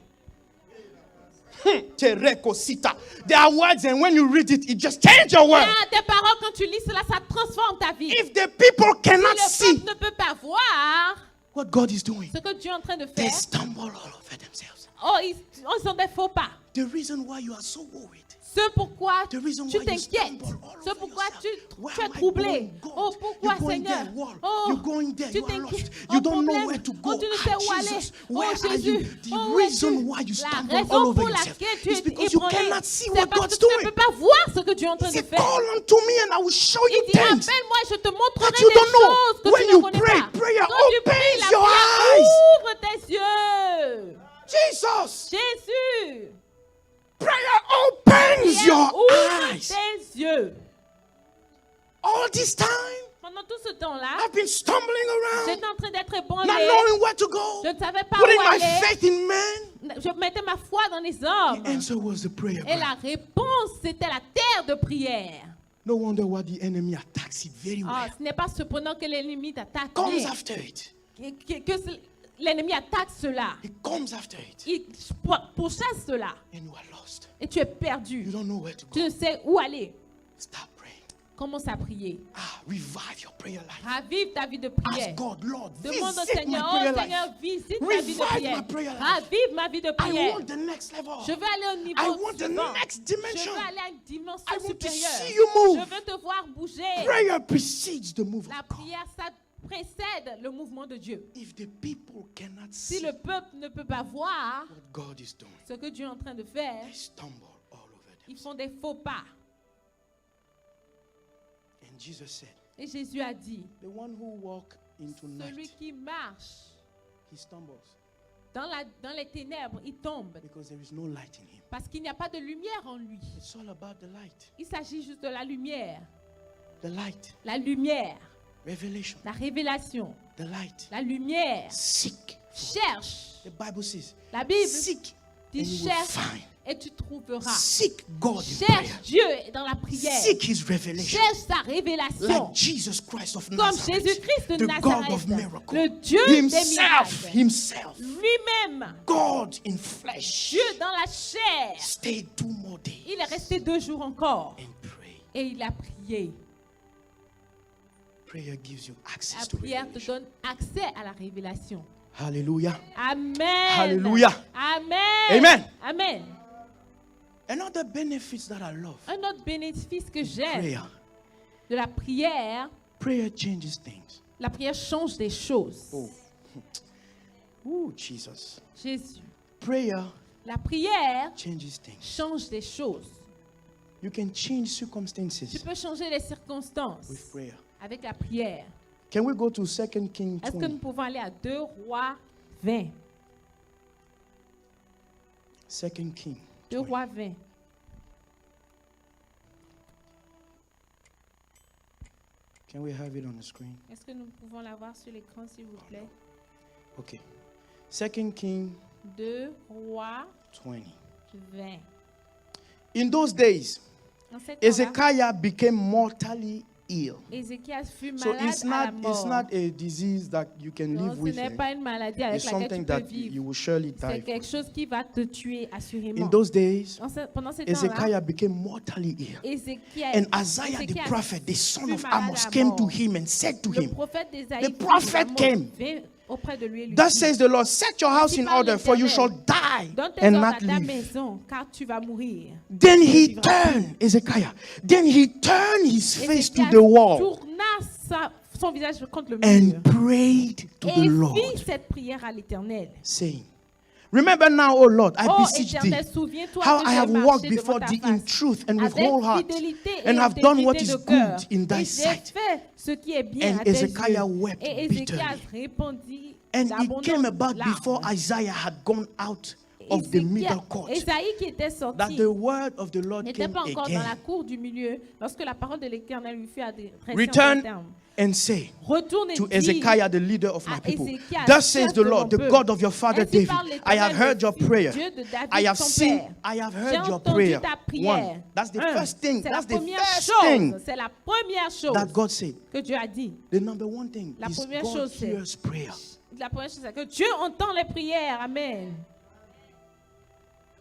There are words, and when you read it, it just changes your world. Ah, tes paroles, quand tu lis cela, ça transforme ta vie. If the people cannot Si le see peuple ne peut pas voir what God is doing, ce que Dieu est en train de they faire, stumble all over themselves. ils sont des faux pas. The reason why you are so worried, Ce pourquoi the reason tu why you t'inquiètes, stumble all ce over pourquoi yourself. Where tu es am I troublé. going, God? Oh, pourquoi You're going Seigneur? there, Lord. Oh, You're going there, tu you are t'inquiètes. lost. Oh, You don't know problème. where to go. Oh, tu ne sais où aller. Jesus, Oh, where are Jésus. you? The Oh, où reason es-tu? why you La stumble all raison over pour yourself laquelle tu is es because you ébranlé, cannot see c'est what parce God's que tu ne doing. peux pas voir ce que Dieu est en train He de said, faire. call unto me and I will show you Il dit, things appelle-moi, je te montrerai that you des don't know. choses que When tu you ne connais pray, pas. prayer Quand tu pries, opens la your prière eyes. ouvre tes yeux. Jesus, Jésus, prayer opens prière your ouvre eyes. tes yeux. All this time, Pendant tout ce temps-là, I've been stumbling around, j'étais en train d'être ébranlée. not knowing where to go, Je ne savais pas putting où my aller. faith in man. Je mettais ma foi dans les hommes. The answer was the prayer. Et la réponse, c'était la terre de prière. No wonder why the enemy attacks it very Ah, well. ce n'est pas cependant que l'ennemi t'attaque. Comes after it. L'ennemi attaque cela. He comes after it. Il pourchasse cela. And you are lost. Et tu es You perdu. don't know where to Tu go. ne sais où aller. Start praying. Commence à prier. Revive your prayer life. Ravive ta vie de prière. Ask God, Lord, Demande au visit my Seigneur, prayer oh Seigneur, life. visite ma vie de Revive prière. my prayer life. Ravive ma vie de I prière. want the next level. Je veux aller au niveau I want the suivant. next Je dimension. veux aller à une dimension I want to supérieure. see you move. Je veux te voir bouger. Prayer precedes the move La of God. prière, ça précède le mouvement de Dieu. If the people cannot Si see le peuple ne peut pas voir what God is doing, ce que Dieu est en train de faire, they stumble all over ils them. font des faux pas. And Jesus said, Et Jésus a dit, the one who walk into celui night, qui marche he stumbles dans les ténèbres, il tombe because there is no light in him. parce qu'il n'y a pas de lumière en lui. It's all about the light. Il s'agit juste de la lumière. The light. La lumière, Revelation. la révélation, The light. la lumière. Seek. Cherche. The Bible says, La Bible seek dit and you will cherche find. et tu trouveras. Seek God in Cherche prayer. Dieu dans la prière. Seek his revelation. Cherche sa révélation. Like Jesus Christ of Comme Nazareth, Jésus-Christ de the God of Nazareth, miracles, le Dieu des himself, miracles, himself, lui-même, God in flesh, Dieu dans la chair. stayed 2 more days Il est resté 2 jours encore and prayed. et il a prié. Prayer gives you access La to prière te revelation. donne accès à la révélation. Hallelujah. Amen. Hallelujah. Amen. Amen. Amen. Another benefits that I love. Un autre bénéfice que j'aime Prayer. de la prière, Prayer changes things. La prière change des choses. Oh. Ooh, Jesus. Jésus. Prayer La prière changes things. change des choses. You can change Tu circumstances peux changer les circonstances with prayer. avec la prière. Can we go to 2 Kings Est-ce que 20? nous pouvons aller à 2 Rois 20? 2 Kings 2 20. Rois 20. Can we have it on the screen? Est-ce que nous pouvons l'avoir sur l'écran, s'il vous plaît? Okay. 2 Kings 2 Rois 20. 20. In those days, En cette temps-là, Ezekiah became mortally ill. Ézéchias fut So malade à la mort. it's not a disease that you can Non, live ce with. n'est pas une maladie avec It's laquelle tu something peux that vivre. you will surely C'est die quelque from. chose qui va te tuer assurément. In those days, Pendant ce temps-là, Ezekiah became mortally ill. Ézéchias, And Isaiah the Ézéchias prophet, the son fut of malade Amos, à came mort. to him and said to Le him, prophète d'Ésaïe, The fils de prophet Amos, came. vint auprès de lui et lui Thus dit, says the Lord, set your house in order, for you shall die donne tes and ordres not à ta live. maison, car tu vas mourir. Then Tu he vivras turned, Ezekiah, then he turned his face to Ézéchias the wall tourna son visage contre le mur and prayed to the et Lord, fit cette prière à l'Éternel. saying, Remember now, O Lord, I Oh beseech thee, Éternel, souviens-toi how que I j'ai have marché walked devant before ta thee in face truth and with avec whole heart, fidélité et and have done what intégrité is de cœur. good in thy Et j'ai sight. fait ce qui est bien And à tes Ezekiah yeux. wept Et Ézéchias bitterly. répondit And it d'abondantes came about larmes. before Isaiah had gone out of the middle court, Ésaïe qui était that sorti the word of the Lord n'était came pas encore dans la again. cour du milieu lorsque la parole de l'Éternel lui fut adressée en Return ces termes. and say Retourne et to dis Ezekiah, the leader of my à people, Ézéchias, Thus says chef the de Lord, mon the peuple, God of your father ainsi David, parle I have l'Éternel, heard your le prayer. Dieu de David, I have ton seen, père. I have J'ai heard your entendu prayer. ta prière. One, that's the Un, first thing. c'est la That's the première first chose. thing C'est la première chose that God said. que Dieu a dit. The number one thing La is première God chose, c'est- hears prayer. La première chose, c'est que Dieu entend les prières. Amen.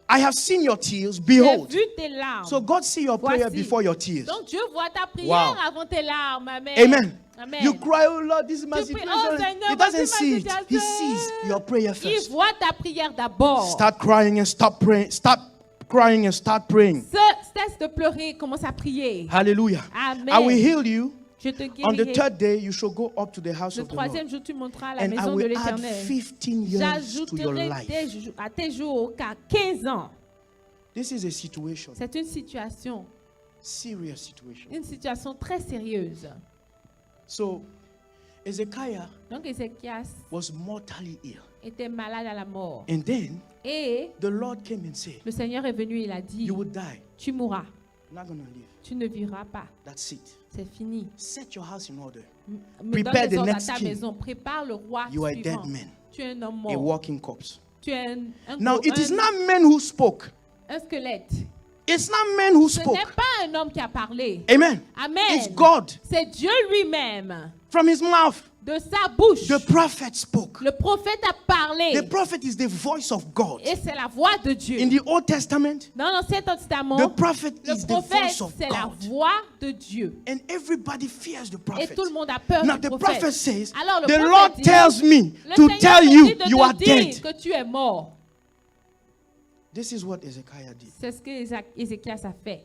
I have seen your tears. J'ai Behold. vu tes larmes. So God see your prayer Voici. before your tears. Donc Dieu voit ta prière Wow. avant tes larmes. Amen. Amen. Amen. You cry, oh Lord, this is my Tu pries, situation. oh Seigneur, He voici doesn't ma see it. He situation. sees your prayer Il first. voit ta prière d'abord. Start crying and stop praying. Stop crying and start praying. Cesse de pleurer et commence à prier. Hallelujah. Amen. I will heal you. Je te On the guérirai. third day, you shall go up to the house Le of the Lord. troisième jour, tu monteras à la And I maison de will add l'Éternel. 15 years to your J'ajouterai life. à tes jours qu'à 15 ans. This is a situation, C'est une situation serious situation. très sérieuse. So, Ezekiah Donc Ézéchias was mortally ill. était malade à la mort. And then Et the Lord came and said, le Seigneur est venu et il a dit, You will die. tu mourras, You're not going to live. tu ne vivras pas. That's it. C'est fini. Set your house in order. Mais Prepare donne the les ordres à next ta king. maison. Prépare le roi You are a suivant. dead man, Tu es un homme a mort. walking corpse. Tu es un Now, it is un- not men who spoke. un squelette. It's not men who Ce spoke. n'est pas un homme qui a parlé. Amen. Amen. It's God. C'est Dieu lui-même. From his mouth, De sa bouche. the prophet spoke. Le prophète a parlé. The prophet is the voice of God. Et c'est la voix de Dieu. In the Old Testament, Dans l'Ancien Testament, the prophet le is the voice prophète, of c'est la God. voix de Dieu. And everybody fears the Et prophet. tout le monde a peur Now du the prophète. prophet says, Alors le the prophète Lord dit, tells me le to Seigneur tell me you dit de you te are dire dead. que tu es mort. This is what Ezekiah did. C'est ce que Ézéchias a fait.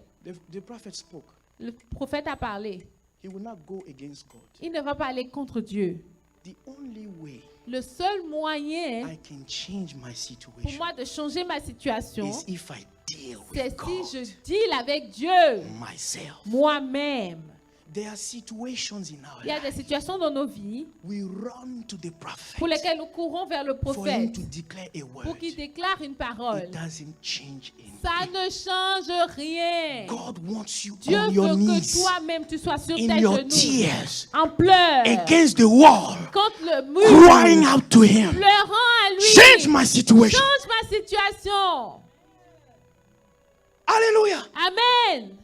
The prophet spoke. Le prophète a parlé. He will not go against God. Il ne va pas aller contre Dieu. The only way Le seul moyen I can change my pour situation moi de changer ma situation, is if I deal c'est with si je God deal avec Dieu, myself. moi-même. There are situations in our Il y a des life. situations dans nos vies We run to the prophet pour lesquelles nous courons vers le for him prophète to declare a pour word. qu'il déclare une parole. It doesn't change Ça anything. ne change rien. God wants you Dieu on your veut que knees, toi-même tu sois sur in tes your genoux, tears, en pleurs, against the wall, contre le mur, crying out to him. pleurant à lui. Change my situation. Change ma situation. Hallelujah. Amen.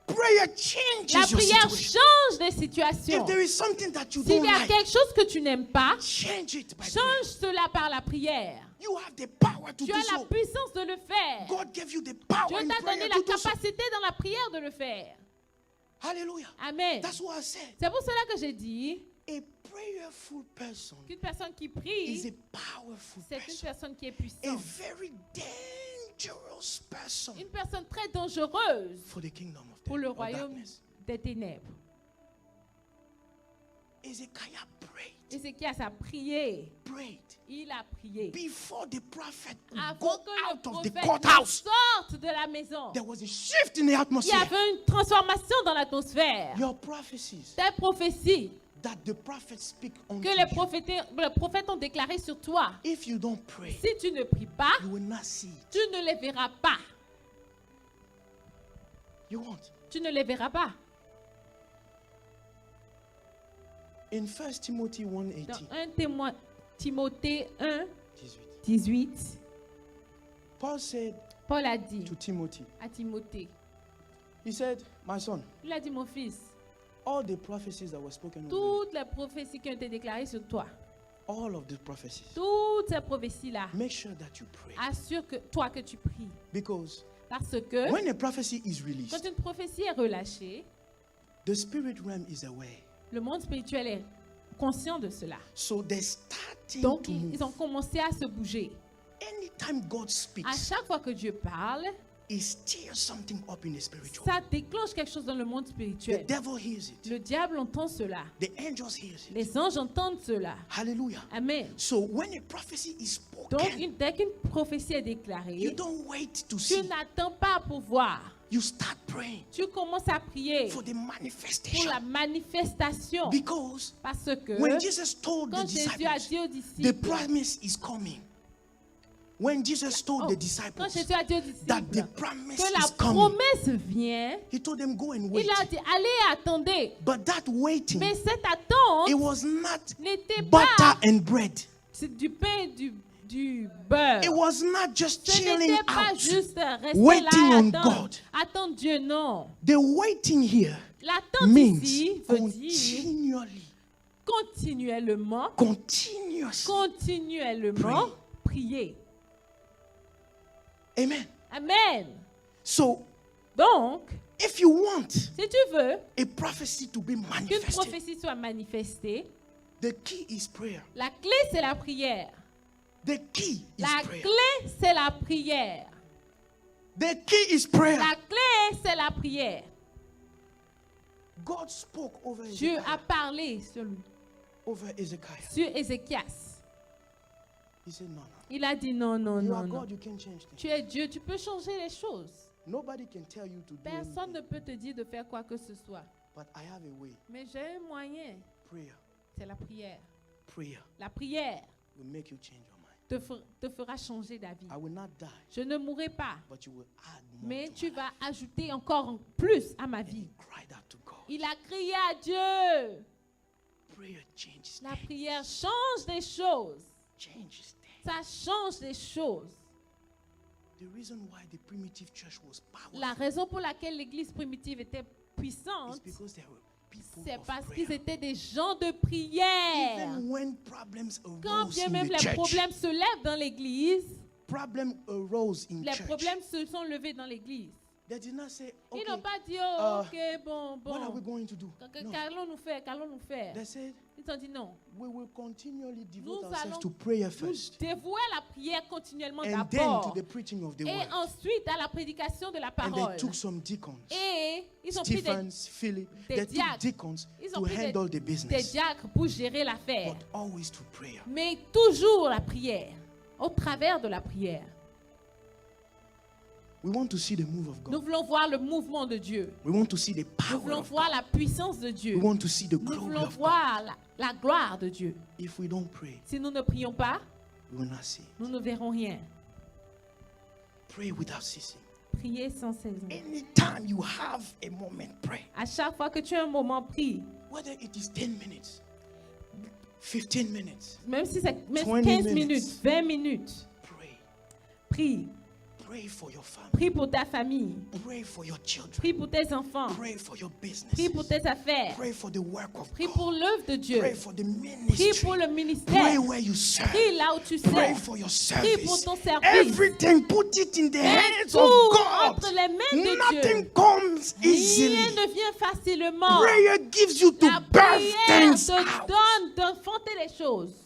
Prayer La changes your prière situation. change des situations. If there is something that you S'il don't y a like, quelque chose que tu n'aimes pas, change it by prayer. change cela par la prière. You have the power to Tu do as la so. puissance de le faire. God gave you the power Dieu in t'a donné prayer la to do so. capacité dans la prière de le faire. Hallelujah. Amen. That's what I said. C'est pour cela que j'ai dit A prayerful person qu'une personne qui is prie, a powerful c'est une person. personne qui est A puissante. very dangerous person Une personne très dangereuse for the kingdom of pour le of royaume darkness. des ténèbres. Hezekiah prayed. Ézéchias a prié. Prayed. Il a prié. Before the prophet could Avant go que le out of the prophète courthouse, sorte de la maison, there was a shift in the il y atmosphere. avait une transformation dans l'atmosphère. Your prophecies Tes prophéties that the prophets speak unto que les you, prophètes ont déclarées sur toi, if you don't pray, si tu ne pries pas, you will not see it. tu ne les verras pas. You won't. Tu ne les verras pas. In 1 Timothy Dans 1:18, 1 témoin, Timothée 1, 18, 18, Paul said Paul a dit to Timothy, à Timothée, he said, my son, il a dit, mon fils, all the prophecies that were spoken over you, toutes les prophéties qui ont été déclarées sur toi, all of the prophecies, toutes ces prophéties-là, make sure that you pray. assure que toi que tu pries. Because Parce que when a prophecy is quand released, une prophétie est relâchée, the spirit realm is aware. le monde spirituel est conscient de cela. So they're starting Donc, to ils ont move. commencé à se bouger. Anytime God À speaks, chaque fois que Dieu parle, it stirs something up in the spiritual. ça déclenche quelque chose dans le monde The spirituel. devil hears it. Le diable entend cela. The angels hears it. Les anges entendent cela. Hallelujah. Amen. So when a prophecy is Donc, spoken, dès qu'une prophétie est you déclarée, don't wait to tu see. n'attends pas pour voir. You start praying Tu commences à prier for the pour manifestation. la manifestation. Because Parce que when Jesus told the quand Jésus a disciples, dit aux the disciples, promise is coming. When Jesus told the quand disciples Jésus a dit aux that the disciples promise que la is coming, promesse vient, he told them, go and wait. il a dit, allez, attendez. But that waiting, Mais cette attente it was not n'était butter pas and bread. c'est du pain et du beurre. It was not just Ce chilling n'était pas out, juste rester waiting là on et attendre. God. Attendre Dieu, non. The waiting here L'attente means ici veut dire continually, continuellement, continuously. prier. Amen. Amen. So, Donc, if you want si tu veux a prophecy to be qu'une manifested, prophétie soit manifestée, the key is prayer. la clé c'est la prière. The key is La prayer. clé c'est la prière. The key is prayer. La clé c'est la prière. God spoke over Dieu a Ezekiel. parlé sur lui, Over Ezekiel. sur Ézéchias. He said, no, no. Il a dit non, non, You non, are non. God, you can change things. Tu es Dieu, tu peux changer les choses. Nobody can tell you to do Personne ne anything. peut te dire de faire quoi que ce soit. But I have a way. Mais j'ai un moyen, Prayer. c'est la prière. Prayer La prière will make you change your mind. te fera changer d'avis. I will not die, Je ne mourrai pas, but you will add more mais to tu my vas life. ajouter encore plus à ma And vie. he cried out to God. Il a crié à Dieu. Prayer changes La things. prière change des choses. Changes things. Ça change des choses. The reason why the primitive church was powerful La raison pour laquelle l'église primitive était is puissante, because there were people c'est of parce prayer. qu'ils étaient des gens de prière. Even when problems Quand arose bien in même the les church, problèmes se lèvent dans l'église, problem arose in les church. problèmes se sont levés dans l'église. They did not say, Ils okay, n'ont pas dit, oh, uh, ok, bon, what are we bon. going to do? No. Qu'allons-nous faire? Qu'allons-nous faire? They said, Ils ont dit non. we will continually devote Nous ourselves allons to prayer nous first, dévouer à la prière continuellement and then to d'abord. the preaching of the Et word. ensuite à la prédication de la And parole. they took some deacons, Et ils ont pris Stephens, Philip, des they took diacres. deacons Ils ont to pris handle the des business, diacres pour gérer l'affaire. but always to prayer. Mais toujours la prière. Au travers de la prière. We want to see the move of Nous God. voulons voir le mouvement de Dieu. We want to see the Nous power voulons of voir God. la puissance de Dieu. We want to see the Nous glory voulons of God. voir la gloire de Dieu. If we don't pray, Si nous ne prions pas, we will not see. nous ne verrons rien. Pray without ceasing. Priez sans saison. Anytime you have a moment, pray. À chaque fois que tu as un moment, prie. Whether it is 10 minutes, 15 minutes, Même si c'est même 20 15 minutes. minutes, 20 minutes. pray. Prie. Pray for your family. Prie pour ta famille. Pray for your children. Prie pour tes enfants. Pray for your business. Prie pour tes affaires. Pray for the work of Prie pour God. l'œuvre de Dieu. Pray for the Prie ministry. pour le Pray ministère. where you serve. Prie là où tu Pray sers. for your Prie pour service. ton service. Everything, put it in the Mets hands tout of God. entre les mains de Nothing Dieu. comes Rien easily. ne vient facilement. Prayer gives you to La birth prière things te out. donne d'enfanter les choses.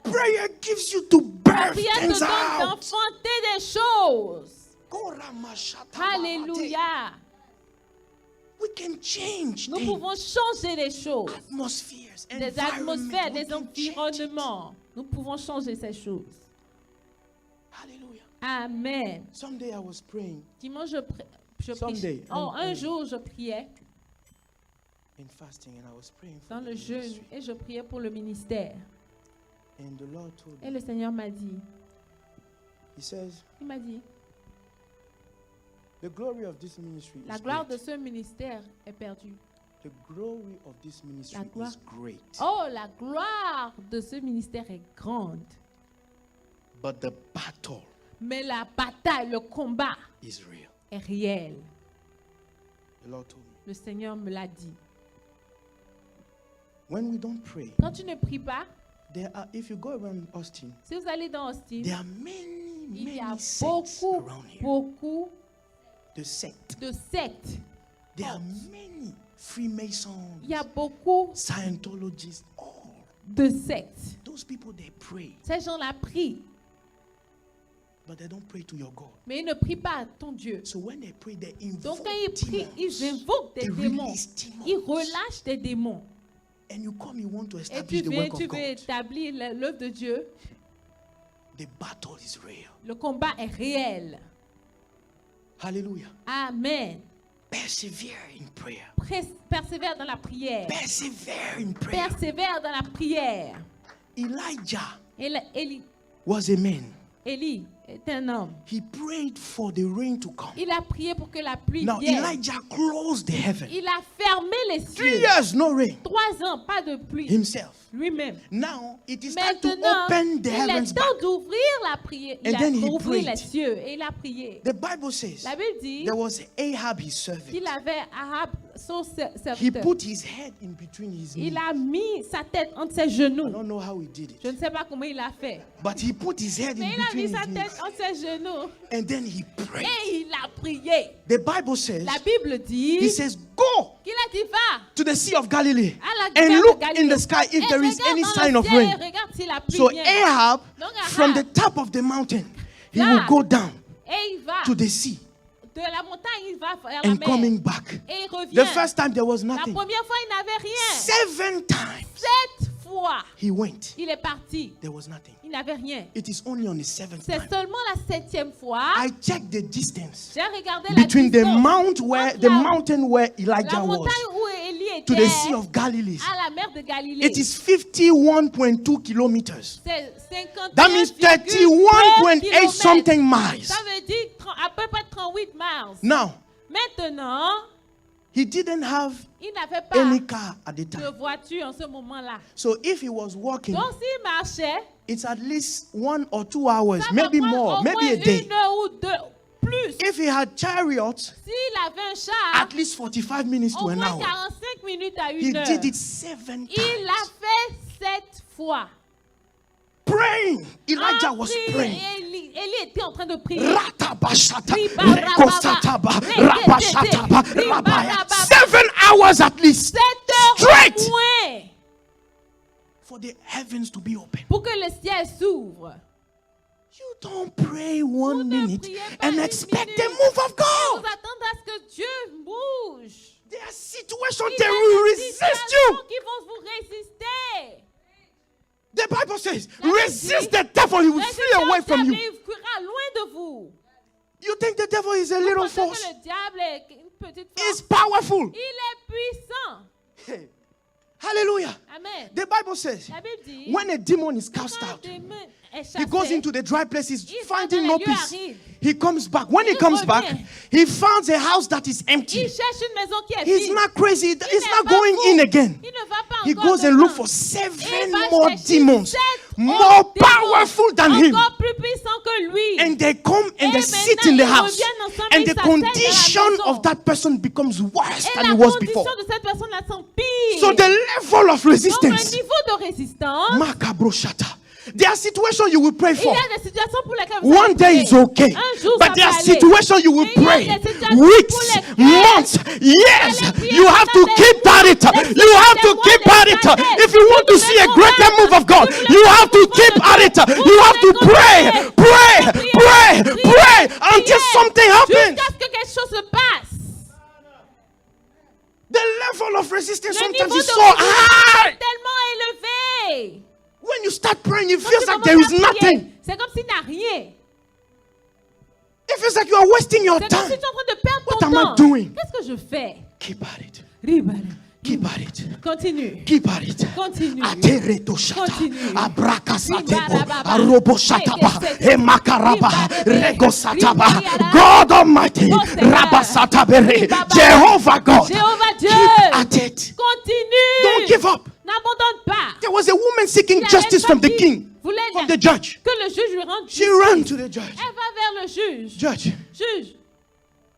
Prayer gives you to La birth prière te things donne out. d'enfanter des choses. Koramashata. Alléluia. We can change Nous things. pouvons changer les choses. Atmospheres, Des atmosphères, environment, des we can change it. environnements. Nous pouvons changer ces choses. Hallelujah. Amen. Someday I was praying Dimanche, je Someday, priais. Oh, un jour, je priais in fasting and I was praying for dans the le jeûne ministry. et je priais pour le ministère. And the Lord told Et me, le Seigneur m'a dit, He says, the glory of this ministry la is gloire de great. ce ministère est perdue. The glory of this ministry La gloire. is great. Oh, la gloire de ce ministère est grande. But the battle Mais la bataille, le combat is real. est réel. The Lord told me. Le Seigneur me l'a dit. When we don't pray, Quand tu ne pries pas, if you go around Austin, si vous allez dans Austin, there are many, il y a many sects beaucoup, around here. beaucoup The sect. de sectes. There are many Freemasons, Il y a beaucoup Scientologists, all. de sectes. Those people, they pray, Ces gens-là prient, but they don't pray to your God. mais ils ne prient pas à ton Dieu. So when they pray, they Donc invoke quand ils prient, demons. ils invoquent des They démons. release demons. Ils relâchent des démons. And you come, you want to Et establish the work tu of veux God. établir l'œuvre de Dieu. The battle is real. Le combat est réel. Hallelujah. Amen. Persevere in prayer. Persévère dans la prière. Persevere in prayer. Persévère dans la prière. Elijah Élie was a man. est un homme. He prayed for the rain to come. Il a prié pour que la pluie Now vienne. Elijah closed the heaven. Il a fermé les 3 cieux. years, no rain. 3 ans, pas de pluie. Himself. Lui-même. Now it is time to Maintenant, open the il heavens est back. temps d'ouvrir la prière. Il And a then he ouvert prayed. les cieux et il a prié. The Bible says La Bible dit there was Ahab, his servant. qu'il avait Ahab, son He serviteur. put his head in between his knees. Il a mis sa tête entre ses I genoux. don't know how he did Je it, ne sais pas comment il a fait. but he put his head in Mais il a between mis sa his tête knees, entre ses genoux and then he prayed. et il a prié. The Bible says, La Bible dit he says, go qu'il a dit va to the Sea of Galilee à la and mer de look Galilée. in the sky if Et there is regarde any dans sign le of ciel et rain. regarde si la pluie So vient. Ahab, Donc from the Ahab, top of the mountain, he là, will go down et il va to the sea de la montagne, il va vers la and mer. coming back. Et il revient. The first time there was La nothing. première fois, il n'avait rien. 7 times 7 fois, he went. il est parti. There was nothing. Il n'avait rien. It is only on the 7th C'est time. seulement la 7e fois. I checked the distance J'ai regardé la between the distance the mountain where Elijah la was montagne où Élie to était the Sea of Galilee. à la mer de Galilée. It is 51.2 kilometers. C'est 51,8 That means 31.8 kilomètres. something miles. Ça veut dire à peu près 38 miles. Now, Maintenant, he didn't have il n'avait pas any car at the de time. voiture en ce moment-là. So if he was walking, Donc s'il marchait, it's at least 1 or 2 hours, ça maybe va prendre more, au maybe moins a day. 1 heure ou 2 plus. If he had chariots, S'il avait un char, at least 45 minutes to au an moins hour. 45 minutes à He 1 heure. did it 7 Il times. l'a fait 7 fois. Praying. Elijah was Ah, praying. Élie était en train de prier. Ratabashata, Riba, rekosataba, rababa, rabashataba, riba, rabaya. rababa. 7 hours at least 7 heures Straight. au moins for the heavens to be open. pour que le ciel s'ouvre. You don't pray 1 Vous ne minute priez pas and 1 expect minute. the move of Vous God. attendez à ce que Dieu bouge. There are situations Il y that a will des resist situations you. qui vont vous résister. The Bible says, La Bible resist dit, the devil, he will Résistez flee au away from diable you. et il fuira loin de vous. You think the devil is a Vous little pensez force? que le diable est une petite He's force? powerful. Il est puissant. Hey. Hallelujah. Amen. The Bible says, La Bible dit, when a demon is cast quand un out, démon est he goes chassé, into the dry places, il va finding dans no les lieux peace. arides. He comes back. When he Il comes revient. back, he finds a house that is empty. Il cherche une maison qui est He's vide. not crazy. Il He's n'est not pas going fou. in again. Il ne va pas He encore goes and looks dedans. for Il 7 va more chercher demons, 7 more autres démons, powerful than him. encore plus puissants que lui. And they come and Et they sit in the maintenant, ils house. reviennent ensemble, And ils the s'asseyent dans la condition maison. of that person becomes worse Et than la it was condition before. de cette personne-là s'empire. So the level of Donc, resistance. un niveau de résistance, Makabroshata. There are situations you will pray il y for. a des situations pour lesquelles vous One allez day prier. is okay. Un jour, But ça there va are aller. situations you will Mais il y a pray. des situations Weeks, pour lesquelles months, years. allez prier You have to pendant keep des at mois, it. des You have to mois, keep des at it. années. If you want to Si vous see a voulez greater convaincre, move of God, si vous you voulez have to convaincre keep at it. Vous You have to devez pray, continuer. pray, Prier, pray, prier, until prier. something happens. Jusqu'à ce que quelque chose se passe. level of resistance Le sometimes niveau is de so résistance high. est tellement élevé. When you start praying, it Quand feels tu like commences there à is prier, nothing. c'est comme s'il n'y a rien. It feels like you are wasting your C'est comme si time. tu es en train de perdre What ton am I temps. doing? Qu'est-ce que je fais? Keep at it. Ribara. Keep at it. Continue. Keep at it. Continue. Atereto shata. Continue. Abraka satebo. Ribarababa. Arobo shataba. Rekesete. Emakaraba. Ribarebe. Rego sataba. Ribariara. God Almighty. Oh, Seigneur. Rabasatabere. Ribaba. Jehovah God. Jéhovah Dieu. Keep at it. Continue. Don't give up. N'abandonne pas. There was a woman seeking Il y avait justice une from the femme king, qui voulait from the judge. que le juge lui rende She justice. ran to the judge. Elle va vers le juge. Judge, Juge,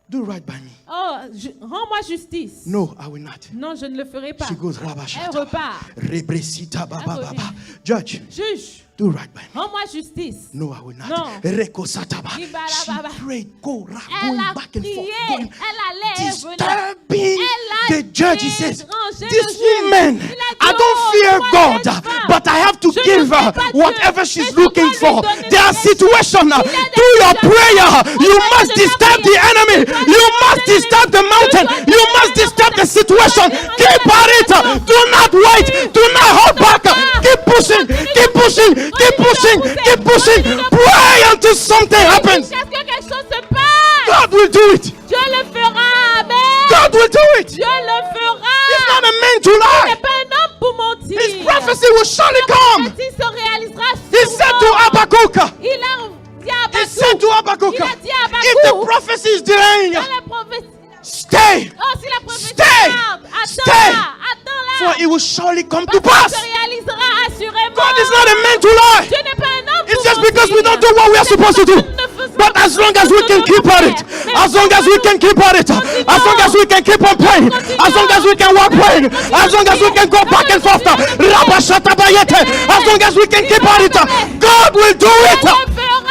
do right by me. oh, rends-moi justice. No, I will not. Non, je ne le ferai pas. She goes, Elle Rabashata. repart. Rebresita baba Elle baba. revient. Judge, Juge, do right by me. rends-moi justice. No, I will not. Non. Reko sataba. Ribarababa. She prayed, going Elle a back and forth, crié. going, Elle allait et venait. disturbing Elle a the judge. He says, dérangé this le juge. woman, Il a dit, I don't oh, fear toi, God, cette femme, but I have to je ne give her ferai pas Dieu, whatever mais she's je dois looking lui for. donner There are des situations Il y a des through your situations. prayer. You Au must travers de ta disturb the prière, enemy. tu dois You déranger must l'ennemi. disturb the mountain. Tu dois You déranger must la disturb the montagne. situation. Tu dois Keep déranger at la it. situation. Do not wait. Do not hold back. pas. Keep pushing. Keep pushing. Keep pushing. Keep pushing. Pray until something happens. Jusqu'à ce que quelque chose se passe. God will do it. Dieu le fera. Amen. God will do it. Dieu le fera. He's not a man to Il lie. n'est pas un homme pour mentir. His prophecy will surely come. Il se réalisera He said to sûrement. Habakkuk. Il a dit à He said to Habakkuk. Il a dit à If the Habakkuk, prophecy is delaying, dans la prophétie, stay. oh, si la prophétie Stay. tarde, Stay. attends-la, For it will surely come to parce que pass. se réalisera assurément. God is not a man to lie. Dieu n'est pas un homme It's pour just because we mentir. don't do what we are supposed to do. Nous ne faisons But pas as long as we can keep at it, as long as we can keep at it, as long as we can keep on praying, as long as we can walk praying, as long as we can go back and forth, Rabashatabayete, as long as we can keep at it, God will do it. Il le fera.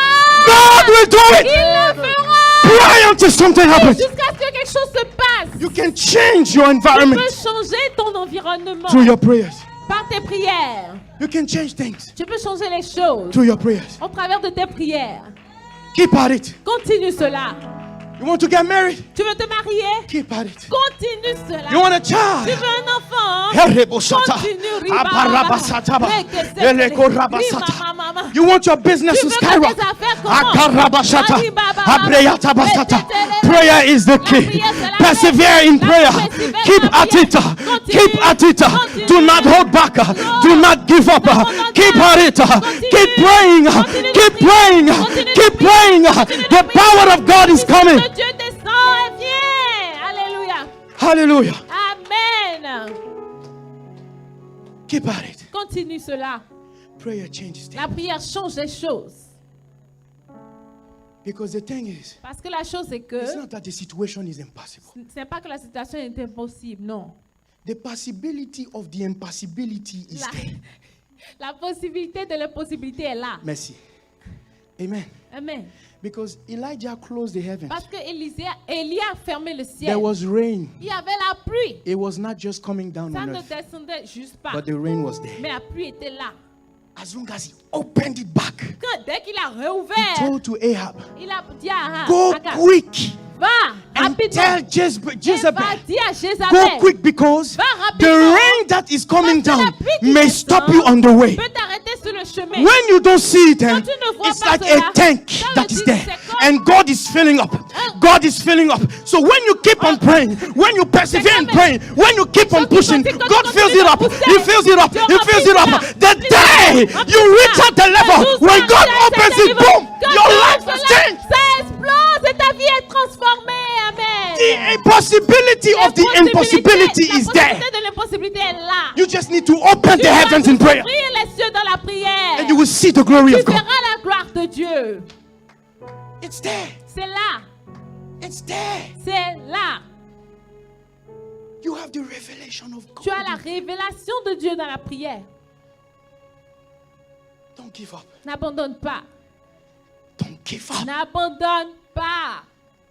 God will do Il it. le fera. Pray until something happens. Jusqu'à ce que quelque chose se passe. You can change your Tu environment peux changer ton environnement through your prayers. par tes prières. You can change things Tu peux changer les choses through your prayers. au travers de tes prières. Keep at it. Continue cela. You want to get married? Tu veux te marier? Keep at it. Continue cela. You want a Tu child? veux un enfant? Hereboshata. Continue. Abarabasataba. Rekesete. Elekorabasata. Rimamamama. You want your business Tu to veux que skyrocket? tes affaires commencent? Akarabashata. Aribababa. Abreyatabasata. Retetele. Prayer is the La key. prière, c'est la Persevere in clé. prayer. Persévère Keep dans la at it. prière. Continue. Keep at it. Continue. Do not hold back. Do not give up. N'abandonne Keep pas. at it. Continue. Keep praying. Continue de Keep prier. praying. Continue de Keep prier. praying. Continue de The prier. power of God is coming. Le Dieu descend et vient. Alléluia. Hallelujah. Amen. Keep at it. Continue cela. Prayer changes things. La prière change les choses. Because the thing is, Parce que la chose est que it's not that the situation is impossible. ce n'est pas que la situation est impossible, non. The possibility of the impossibility is La, there. la possibilité de l'impossibilité est là. Mercy. Amen. Amen. Because Elijah closed the heavens. Parce que Élie a fermé le ciel. There was rain. Il y avait la pluie. It was not just coming down Ça on ne earth, descendait juste pas. but the rain was there. Mais la pluie était là. As long as he opened it back, Dès qu'il a he réouvert, told to Ahab, il a dit à go Akab, quick va and rapidement. tell Jezebel, Va dire à go Jézabel, quick because va the rapidement. rain that is coming Parce que la down pluie qui may descend stop you on the way. peut t'arrêter sur le chemin. When you don't see it, Quand tu ne vois it's pas like cela, a tank ça veut that is dire there. c'est comme- And God is filling up. God is filling up. So when you keep on praying, when you persevere in comme- praying, when you keep on Quand tu pushing, continues, quand God tu fills continues it de up. pousser, He fills it up. Dieu He fills it up. remplit The day you reach at the level when God opens it, boom, your life has changed. Ça explose et ta vie est transformée. Amen. The impossibility of the impossibility is La there. possibilité de l'impossibilité est là. You just need to open Tu the dois heavens in prayer, ouvrir les cieux dans la prière. and you will see the glory Tu of God. verras la gloire de Dieu. It's there. C'est là. It's there. C'est là. You have the revelation of Tu as la God. révélation de Dieu dans la prière. Don't give up. N'abandonne pas. Don't give up. N'abandonne pas.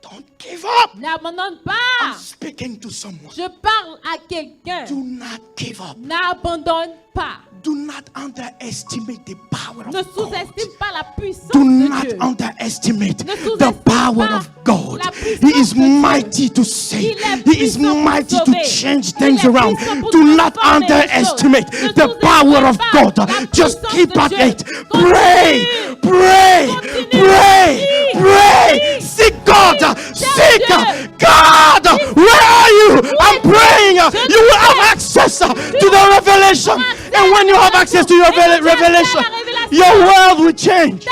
Don't give up. N'abandonne I'm pas. speaking to someone. Je parle à quelqu'un. Do not give up. N'abandonne pas. Do not underestimate the power Ne of God. sous-estime pas la puissance Do de not Dieu. underestimate Ne the sous-estime power pas of God. La He puissance is de Dieu. mighty to save. Il est He is puissant pour mighty to sauver. change Il things est around. puissant pour Do not transformer les underestimate choses. Ne the power of sous-estimez God. pas la Just puissance keep de at Dieu. it. Continue. Pray, pray, Continue. pray, Prie. pray. Prie. Seek God. Prie. Seek Dieu. God. Where are you? I'm praying. Je You will te have prie. access to the revelation. And when you have access to your Et quand tu as revelation, la révélation, your world will change.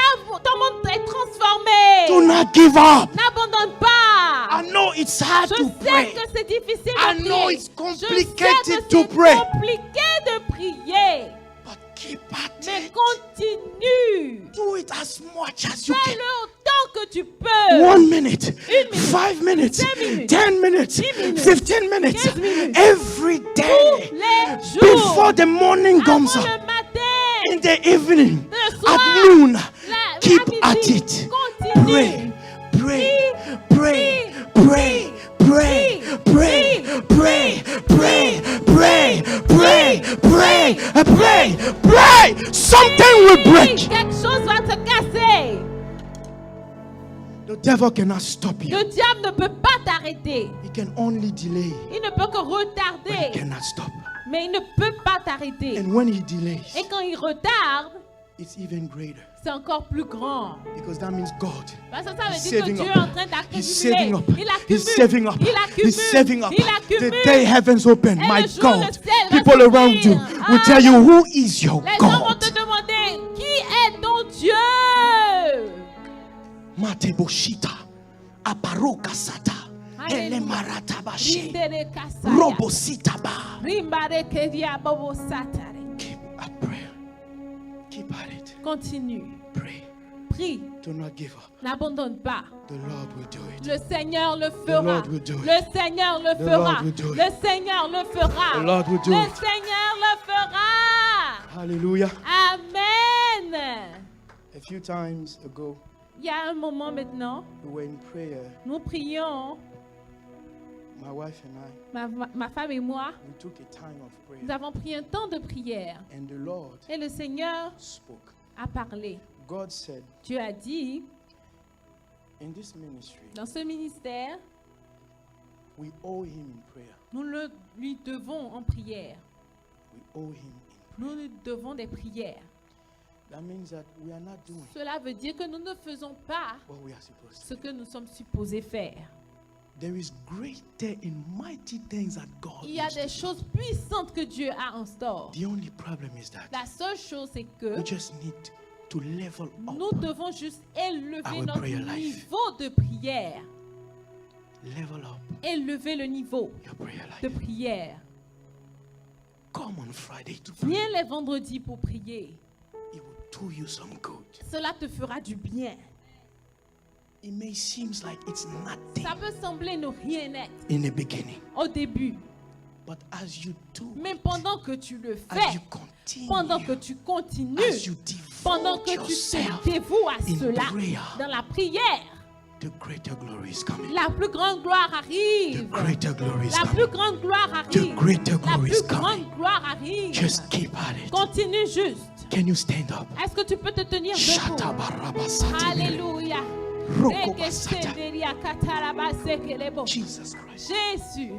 ton monde est transformé. Do not give up. N'abandonne pas. I know it's hard Je to sais pray. que c'est difficile I de know prier. it's Je complicated sais que to c'est pray. compliqué de prier. But keep at Mais it. continue. Do it as much as you can. Fais-le autant que tu peux. 1 minute, Une minute, 5 minutes, 5 minutes, 10 minutes, 10 minutes, 15 minutes, 15 minutes. every Tous day, les jours. before the morning Avant comes up, le matin. in the evening, Le soir. at noon, La keep at midi. it. Continue. Pray, pray, pray, Prie. pray, pray, pray, pray, pray, pray, pray, pray, pray, pray. Something will break. Quelque chose va te casser. The devil cannot stop you. Le diable ne peut pas t'arrêter. He can only delay, Il ne peut que but he retarder. cannot stop. Mais il ne peut pas t'arrêter. And when he delays, Et quand il retarde, it's even greater c'est encore plus grand. because that means God. Parce que ça veut He's dire que saving Dieu up. est en train He's d'accumuler. saving up. Il accumule. He's saving up. Il accumule. He's saving up. Il accumule. The day heavens open, Et my le jour, le God, ciel va people s'ouvrir. around you will tell you, who is your Les gens vont God? te demander, qui est ton Dieu? Mateboshita, aparoka sata, Alléluia. elemarata bashe, Rindere kasaya. robosita ba. Rimbare kedia bobo satare. Keep at prayer. Keep at it. Continue. Pray. Prie. Do not give up. N'abandonne pas. The Lord will do it. Le Seigneur le fera. Lord will do it. Le Seigneur le The fera. Lord will do it. Le Seigneur le fera. The Lord will do Le it. Seigneur le fera. Hallelujah. Amen. A few times ago, Il y a un moment maintenant, we were in prayer. nous prions, My wife and I, ma femme et moi, we took a time of prayer. nous avons pris un temps de prière. And the Lord Et le Seigneur spoke. a parlé. God said, Dieu a dit, in this ministry, dans ce ministère, we owe him in prayer. nous le lui devons en prière. We owe him in Nous lui devons des prières. That means that we are not doing Cela veut dire que nous ne faisons pas what we are supposed to. ce que nous sommes supposés faire. There is greater and mighty things that God Il y a wants des to choses puissantes que Dieu a en store. do. The only problem is that La seule chose, c'est que we just need to level nous up. devons juste élever Our notre prayer life. niveau de prière. Level up Élever le niveau your prayer de life. prière. Come on Friday to pray. Viens les vendredis pour prier. It will do you some good. Cela te fera du bien. It may seem like it's nothing Ça peut sembler ne rien être in the beginning, au début. but as you do, Mais pendant que tu le as fais, you continue, pendant que tu continues, as you pendant devote que tu yourself te dévoues à in cela, prayer, dans la prière, the greater glory is coming. la plus grande gloire The arrive. greater glory is La coming. plus grande gloire The arrive. greater La glory plus is coming. grande gloire arrive. Just keep at it. Continue juste. Can you stand up? Est-ce que tu peux te tenir debout? Shatabarabasatibiri. Alléluia. Rokobasata. Rekeshenderia katarabasekelebo. Jesus Christ. Jésus.